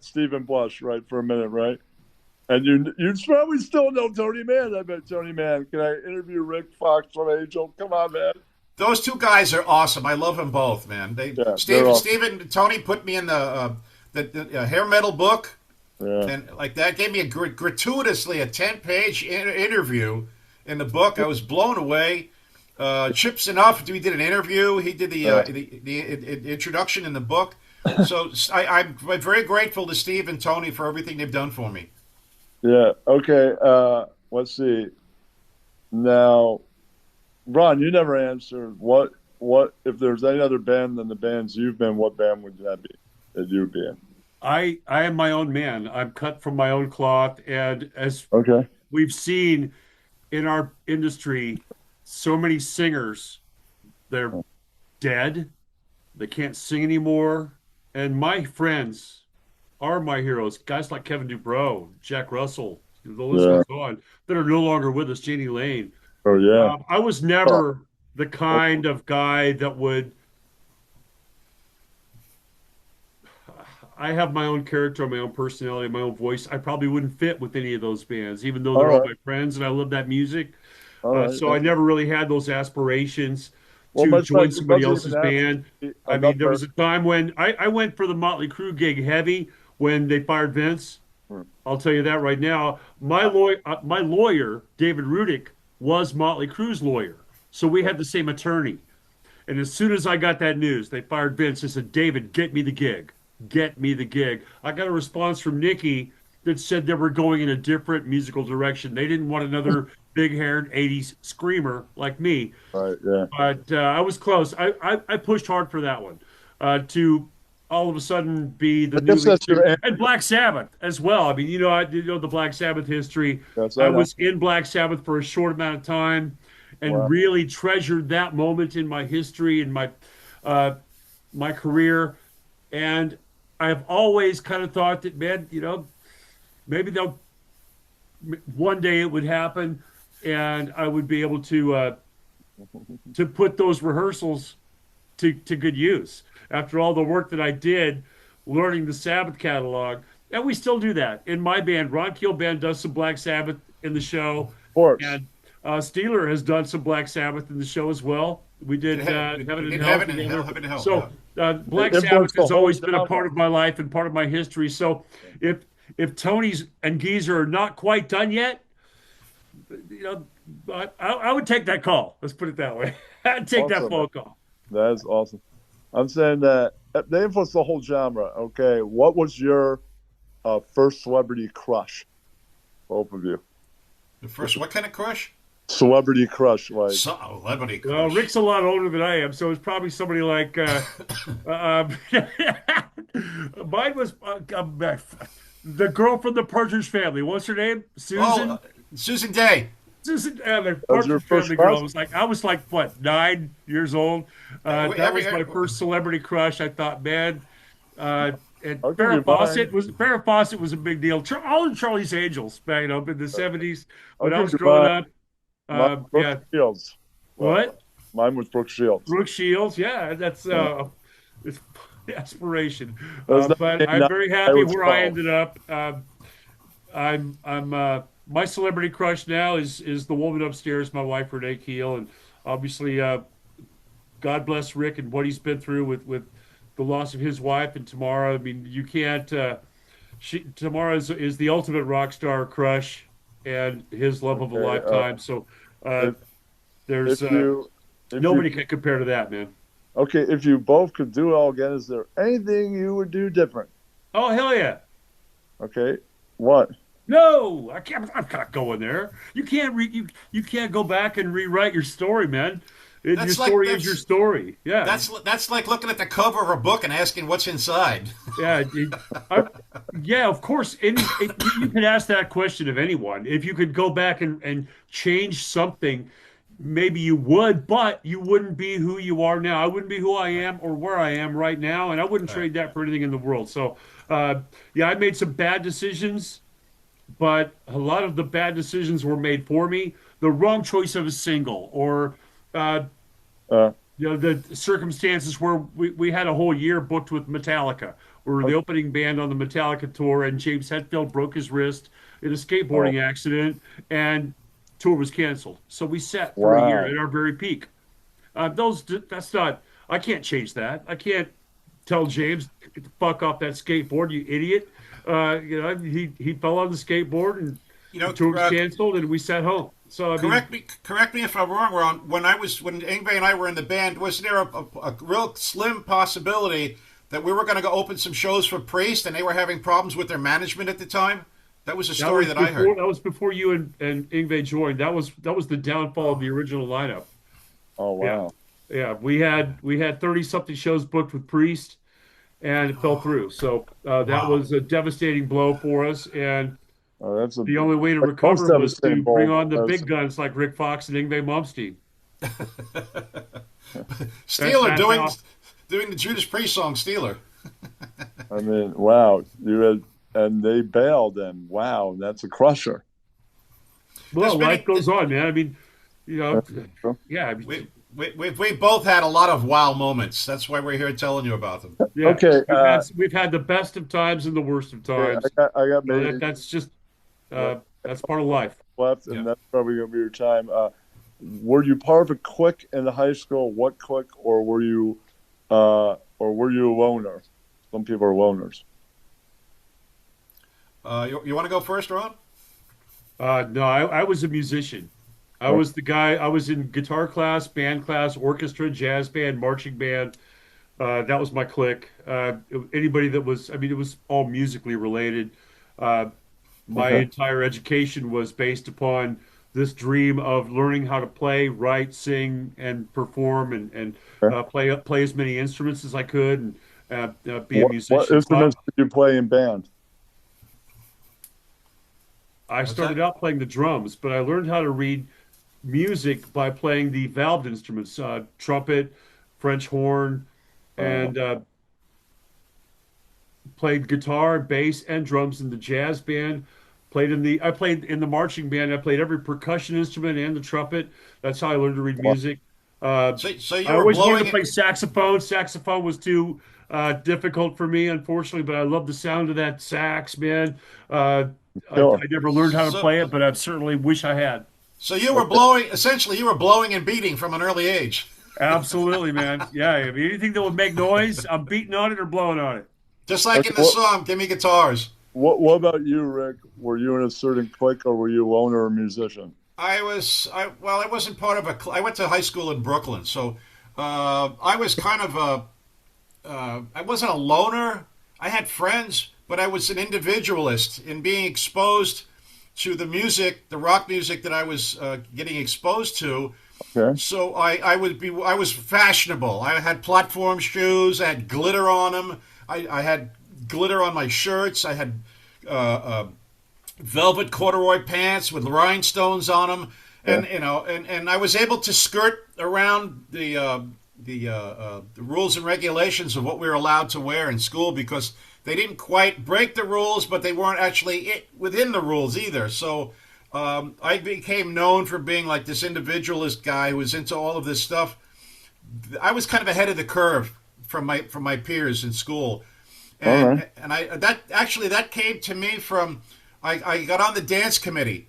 Stephen Blush, right, for a minute, right? And you probably still know Tony Mann. I bet Tony Mann. Can I interview Rik Fox from Angel? Come on, man. those two guys are awesome. I love them both, man. Yeah, they're awesome. Stephen and Tony put me in the hair metal book, Yeah. and like that gave me gratuitously a 10-page interview in the book. I was blown away. Chips Enough, we did an interview. He did the introduction in the book. So I'm very grateful to Steve and Tony for everything they've done for me. Yeah. Okay. Let's see. Now, Ron, you never answered. What if there's any other band than the bands you've been? What band would that be that you'd be in? I am my own man. I'm cut from my own cloth, and as Okay. we've seen in our industry, so many singers, they're dead. They can't sing anymore. And my friends are my heroes. Guys like Kevin Dubrow, Jack Russell, the list Yeah. goes on, that are no longer with us, Janie Lane. Oh yeah. I was never the kind of guy that would. I have my own character, my own personality, my own voice. I probably wouldn't fit with any of those bands, even though All they're all right, my friends and I love that music. all right. So I never really had those aspirations Well, to my friend, join it somebody doesn't even else's have to band. be I mean, there another. was a time when I went for the Motley Crue gig heavy when they fired Vince. I'll tell you that right now. My lawyer, David Rudick, was Motley Crue's lawyer, so we had the same attorney. And as soon as I got that news, they fired Vince. I said, David, get me the gig. Get me the gig. I got a response from Nikki that said they were going in a different musical direction. They didn't want another big-haired 80s screamer like me. Right, yeah. But I was close. I pushed hard for that one to all of a sudden be the I new guess lead that's your singer. And answer. Black Sabbath as well. I mean, the Black Sabbath history. Yes, I I know. was in Black Sabbath for a short amount of time and Wow. really treasured that moment in my history and uh, my career. And I've always kind of thought that, man, maybe they'll one day it would happen, and I would be able to put those rehearsals to good use after all the work that I did learning the Sabbath catalog. And we still do that in my band. Ron Keel band does some Black Sabbath in the show, Of course. and Steeler has done some Black Sabbath in the show as well. We did Heaven We and did Hell Heaven and together. Hell, Heaven and Hell. So Black It Sabbath influenced the has whole always been a part genre. of my life and part of my history. So if Tony's and Geezer are not quite done yet, you know, I would take that call. Let's put it that way. I'd take that Awesome. phone call. That's awesome. I'm saying that they influenced the whole genre. Okay, what was your first celebrity crush? Both of you. The first what kind of crush? Celebrity crush, like Celebrity Well, crush. Rick's a lot older than I am, so it's probably somebody like mine was the girl from the Partridge Family. What's her name? Oh, Susan. Susan Day. Susan, the that was your Partridge first Family girl. crush? I was like what, 9 years old. That was my Every, first celebrity crush. I thought, man. And I'll give you mine. Farrah Fawcett was a big deal. All of Charlie's Angels, back in the '70s I'll when I give was you growing mine. up. Brooke Yeah, Shields. what? Mine was Brooke Shields. Brooke Shields, yeah, that's it's aspiration. That's not But being I'm nice. very I happy was where I 12. ended up. I'm my celebrity crush now is the woman upstairs, my wife Renee Keel, and obviously God bless Rick and what he's been through with the loss of his wife and Tamara. I mean, you can't. Tamara is the ultimate rock star crush and his love of a Okay, lifetime. So if there's if you if nobody you can compare to that, man. okay, if you both could do it all again, is there anything you would do different? Oh hell yeah! Okay, what? No, I can't. I'm not going there. You can't you can't go back and rewrite your story, man. Your That's like story is your story. Yeah, that's like looking at the cover of a book and asking what's inside. yeah, yeah. Of course, you can ask that question of anyone. If you could go back and change something, maybe you would, but you wouldn't be who you are now. I wouldn't be who I am or where I am right now, and I wouldn't trade that for anything in the world. So, yeah, I made some bad decisions, but a lot of the bad decisions were made for me. The wrong choice of a single, or uh, Uh, the circumstances where we had a whole year booked with Metallica. We were the opening band on the Metallica tour, and James Hetfield broke his wrist in a skateboarding accident, and tour was canceled. So we sat for a year wow. at our very peak. That's not. I can't change that. I can't tell James get the fuck off that skateboard, you idiot. He fell on the skateboard and You the know, tour was canceled, and we sat home. So I mean, correct me if I'm wrong, Ron. When Ingve and I were in the band, was there a real slim possibility that we were going to go open some shows for Priest, and they were having problems with their management at the time? That was a story that I heard. That was before you and Ingve joined. That was the downfall of the original lineup. Oh wow. Yeah, we had 30 something shows booked with Priest, and it fell through. So that Wow. was a devastating blow for us. And Oh, that's a the only way to like most recover was to devastating bring blow. on the That's- big guns like Rik Fox and Ingve Malmsteen. Steeler That's doing how- doing the Judas Priest song, Steeler. I mean, wow. You had, and they bailed, and wow, that's a crusher. Well, There's life many- goes on, man. I mean, That's true. yeah. I mean, We, we both had a lot of wow moments. That's why we're here telling you about them. Yeah, Okay, we've had the best of times and the worst of okay, times. I got You know, maybe that's just uh, that's part of life. left, Yeah. and that's probably gonna be your time. Were you part of a clique in high school? What clique, or were you a loner? Some people are loners. You want to go first, Ron? No, I was a musician. I Oh, was the guy. I was in guitar class, band class, orchestra, jazz band, marching band. That was my clique. Anybody that was, I mean, it was all musically related. Uh, my okay. entire education was based upon this dream of learning how to play, write, sing, and perform, and Okay. play as many instruments as I could, and be a What musician. instruments did you play in band? I What's started that? out playing the drums, but I learned how to read music by playing the valved instruments, trumpet, French horn, Uh, and played guitar, bass, and drums in the jazz band. I played in the marching band. I played every percussion instrument and the trumpet. That's how I learned to read music. Uh, So I you were always wanted to blowing it. play saxophone. Saxophone was too difficult for me, unfortunately, but I love the sound of that sax, man. I Killer. never learned how to So play it, but I certainly wish I had. so you were Okay. blowing. Essentially, you were blowing and beating from an early age. Absolutely, man. Yeah, I mean, anything that would make noise, I'm beating on it or blowing on it. Just like Okay. in the song, "Give Me Guitars." What about you, Rick? Were you in a certain clique, or were you a loner or musician? Well, I wasn't part of I went to high school in Brooklyn, so I was kind of I wasn't a loner. I had friends, but I was an individualist in being exposed to the music, the rock music that I was getting exposed to. Okay. So I was fashionable. I had platform shoes. I had glitter on them. I had glitter on my shirts. I had uh, uh, velvet corduroy pants with rhinestones on them, Yeah. and and I was able to skirt around the rules and regulations of what we were allowed to wear in school because they didn't quite break the rules, but they weren't actually within the rules either. So I became known for being like this individualist guy who was into all of this stuff. I was kind of ahead of the curve from my peers in school, All right. and that came to me from I got on the dance committee,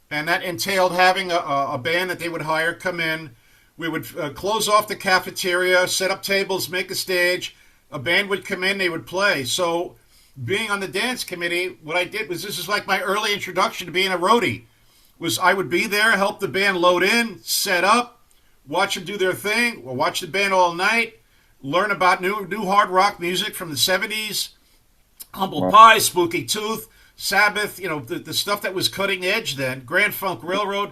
and that entailed having a band that they would hire come in. We would close off the cafeteria, set up tables, make a stage. A band would come in, they would play. So, being on the dance committee, what I did was this is like my early introduction to being a roadie. Was I would be there, help the band load in, set up, watch them do their thing, or watch the band all night, learn about new hard rock music from the '70s, Humble Wow. Pie, Spooky Tooth, Sabbath, the stuff that was cutting edge then, Grand Funk Railroad.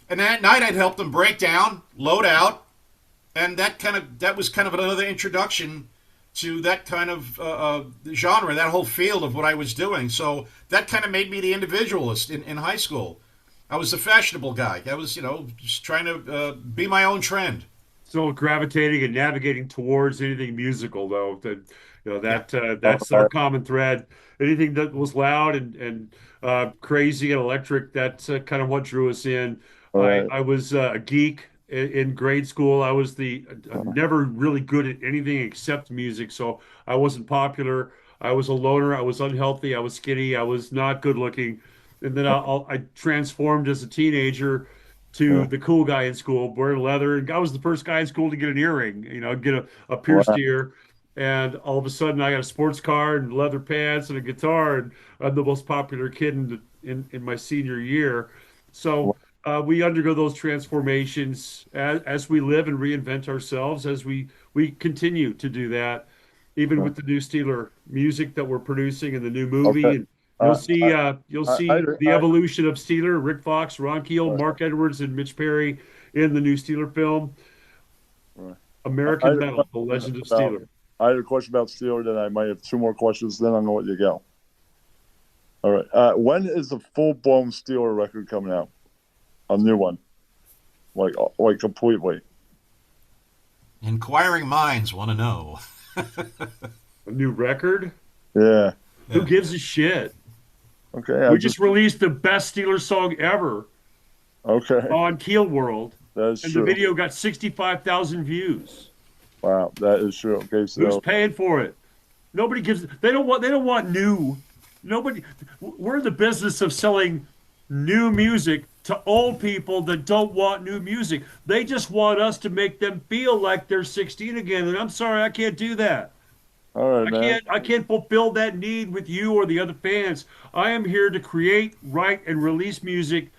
And then at night I'd help them break down, load out, and that was kind of another introduction to that kind of genre, that whole field of what I was doing. So that kind of made me the individualist in high school. I was the fashionable guy. I was, just trying to be my own trend. Still gravitating and navigating towards anything musical, though. Yeah. All That's our right. common thread. Anything that was loud and crazy and electric, that's kind of what drew us in. All right. I was a geek in grade school. I was never really good at anything except music, so I wasn't popular. I was a loner. I was unhealthy. I was skinny. I was not good looking. And then I transformed as a teenager to Yeah. the cool guy in school, wearing leather. And I was the first guy in school to get an earring, get a pierced Wow. ear. And all of a sudden, I got a sports car and leather pants and a guitar, and I'm the most popular kid in my senior year. So we undergo those transformations as we live and reinvent ourselves as we continue to do that, even Wow. with the new Steeler music that we're producing and the new Okay. movie. And Uh, I, you'll I, I, see the I, evolution of Steeler, Rik Fox, Ron Keel, uh, Mark Edwards, and Mitch Perry in the new Steeler film, I American had a Metal: The question Legend of about Steeler. I had a question about Steeler. Then I might have two more questions. Then I'm gonna let you go. All right. When is the full blown Steeler record coming out? A new one, like completely. Inquiring minds want to know. A new record? Yeah. Who Yeah. gives a shit? Okay. We just released the best Steelers song ever okay. on Keel World. That is and the true. video got 65,000 views. Wow, that is true. Okay, Who's so paying for it? Nobody gives. They don't want new. Nobody. We're in the business of selling new music to old people that don't want new music. They just want us to make them feel like they're 16 again. And I'm sorry, I can't do that. all right, man. I can't fulfill that need with you or the other fans. I am here to create, write, and release music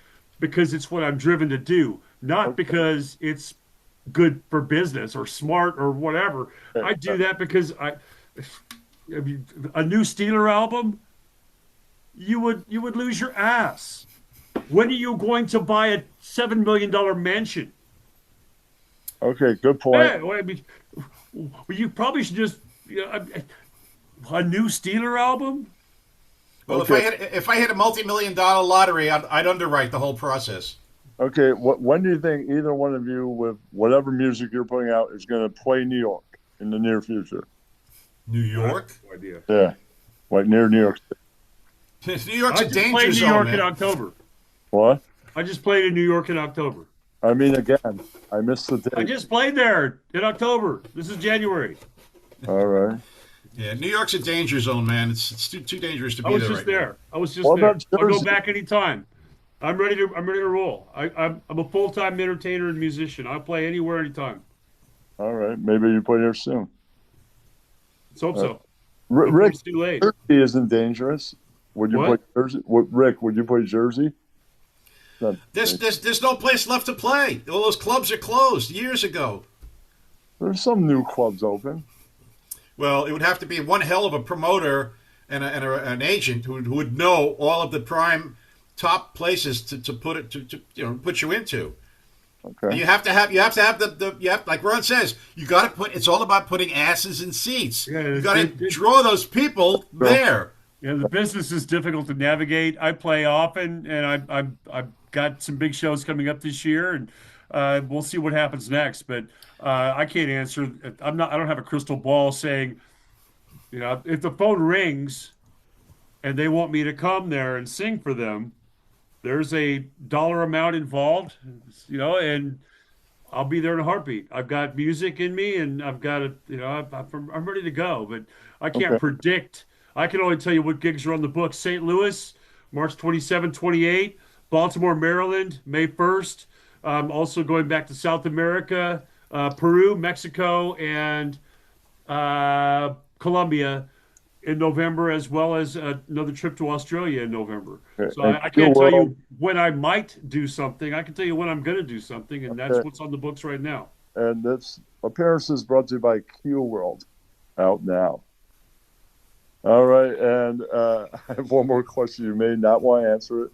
because it's what I'm driven to do, not Okay. because it's good for business or smart or whatever. I do that because I mean, a new Steeler album, you would lose your ass. When are you going to buy a $7 million mansion? Okay, good point. Yeah, well, I mean, well, you probably should just a new Steeler album. Well, Okay, if I hit a multi-million-dollar lottery, I'd underwrite the whole process. okay. When do you think either one of you, with whatever music you're putting out, is going to play New York in the near future? New I have York? no idea. Yeah, like near New York City. New York's I a just danger played New zone, York man. in October. What? I just played in New York in October. I mean, again, I missed the I date. just played there in October. This is January. All right. Yeah, New York's a danger zone, man. It's too dangerous to I be was there just right now. there. I was just What there. about I'll go Jersey? back anytime. I'm ready to roll. I'm a full time entertainer and musician. I'll play anywhere, anytime. All right. Maybe you play here soon. Let's hope Uh, so. Before Rick, it's too late. Jersey isn't dangerous. Would you play What? Jersey? Rick, would you play Jersey? Not There's no place left to play. All those clubs are closed years ago. There's some new clubs open. Well, it would have to be one hell of a promoter and an agent who would know all of the prime top places to put it to put you into. And Okay. you have to have the you have, like Ron says, you got to put. It's all about putting asses in seats. Yeah, You got to draw those people there. Yeah, the business is difficult to navigate. I play often, and I've got some big shows coming up this year, and we'll see what happens next. But I can't answer. I don't have a crystal ball saying, if the phone rings and they want me to come there and sing for them, there's a dollar amount involved, and I'll be there in a heartbeat. I've got music in me, and I've got it. I'm ready to go, but I can't Okay. predict. I can only tell you what gigs are on the books. St. Louis, March 27, 28. Baltimore, Maryland, May 1st. Also going back to South America, Peru, Mexico, and Colombia in November, as well as another trip to Australia in November. Okay. So And I Q can't tell World. you when I might do something. I can tell you when I'm going to do something, and that's Okay. what's on the books right now. And this appearance is brought to you by Q World, out now. All right, and I have one more question. You may not want to answer it.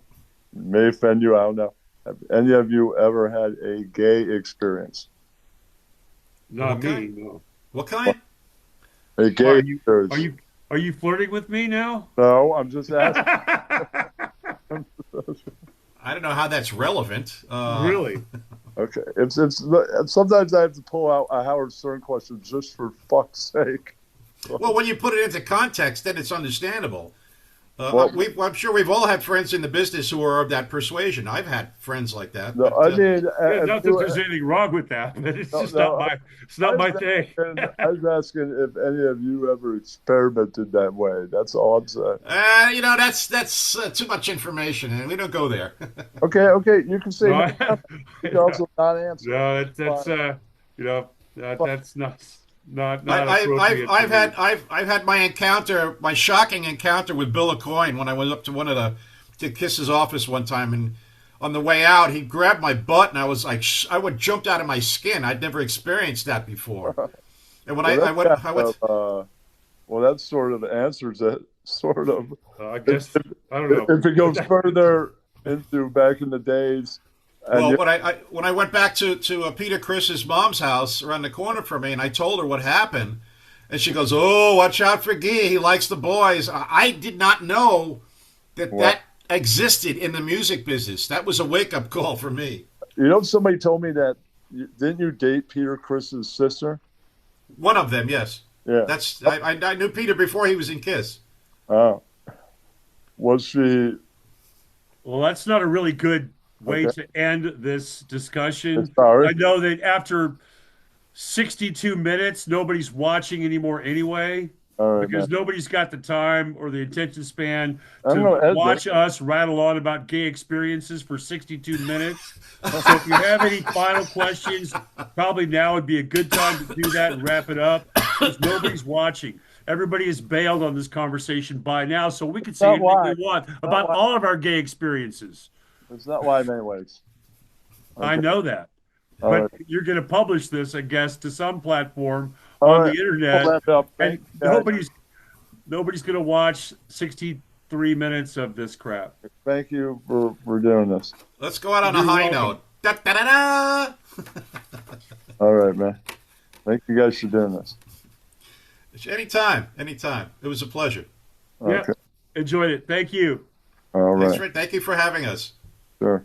It may offend you. I don't know. Have any of you ever had a gay experience? Not Okay. me, no. What kind? A gay Are you experience? are you flirting with me now? No, I'm just asking. I don't know how that's relevant. Really? Okay, it's sometimes I have to pull out a Howard Stern question just for fuck's sake. Well, when you put it into context, then it's understandable. Well- I'm sure we've all had friends in the business who are of that persuasion. I've had friends like that. No, but, I mean, Yeah, not that there's anything wrong with that, but it's No, just no, not my I was thing. I was asking if any of you ever experimented that way. That's all I'm saying. that's too much information, and we don't go there. Okay, you can say No, no. You can also not answer. no, that's that's not appropriate. I've had my shocking encounter with Bill Aucoin when I went up to Kiss's office one time, and on the way out he grabbed my butt, and I was like, I would jumped out of my skin. I'd never experienced that before. And when I went, Well, that sort of answers it. Sort of. I guess I don't know. If it goes further into back in the days. and well, you- when I went back to Peter Chris's mom's house around the corner from me, and I told her what happened, and she goes, "Oh, watch out for Guy. He likes the boys." I did not know that What? that existed in the music business. That was a wake up call for me. somebody told me that. Didn't you date Peter Chris's sister? One of them, yes. Yeah. I knew Peter before he was in Kiss. Oh. Was she? Well, that's not a really good way Okay. to end this discussion. Sorry. I know that after 62 minutes, nobody's watching anymore anyway, All right, man. because nobody's got the time or the attention span I'm to gonna end watch this. us rattle on about gay experiences for 62 minutes. So if you have any final questions, probably now would be a good time to do that and wrap it up, because nobody's watching. Everybody has bailed on this conversation by now, so we can say Not anything we why. want Not about why. all of our gay experiences. It's not live anyways. I Okay. know that. All But right. you're going to publish this, I guess, to some platform All on the right. I'll internet, wrap it up. and Thank you, guys. nobody's going to watch 63 minutes of this crap. Thank you for doing this. Let's go out on a You're high welcome. note. Da, da, da, da. All right, man. Thank you guys for doing this. Anytime, anytime. It was a pleasure. Yeah, Okay. enjoyed it. Thank you. All Thanks right. for, thank you for having us. Sure.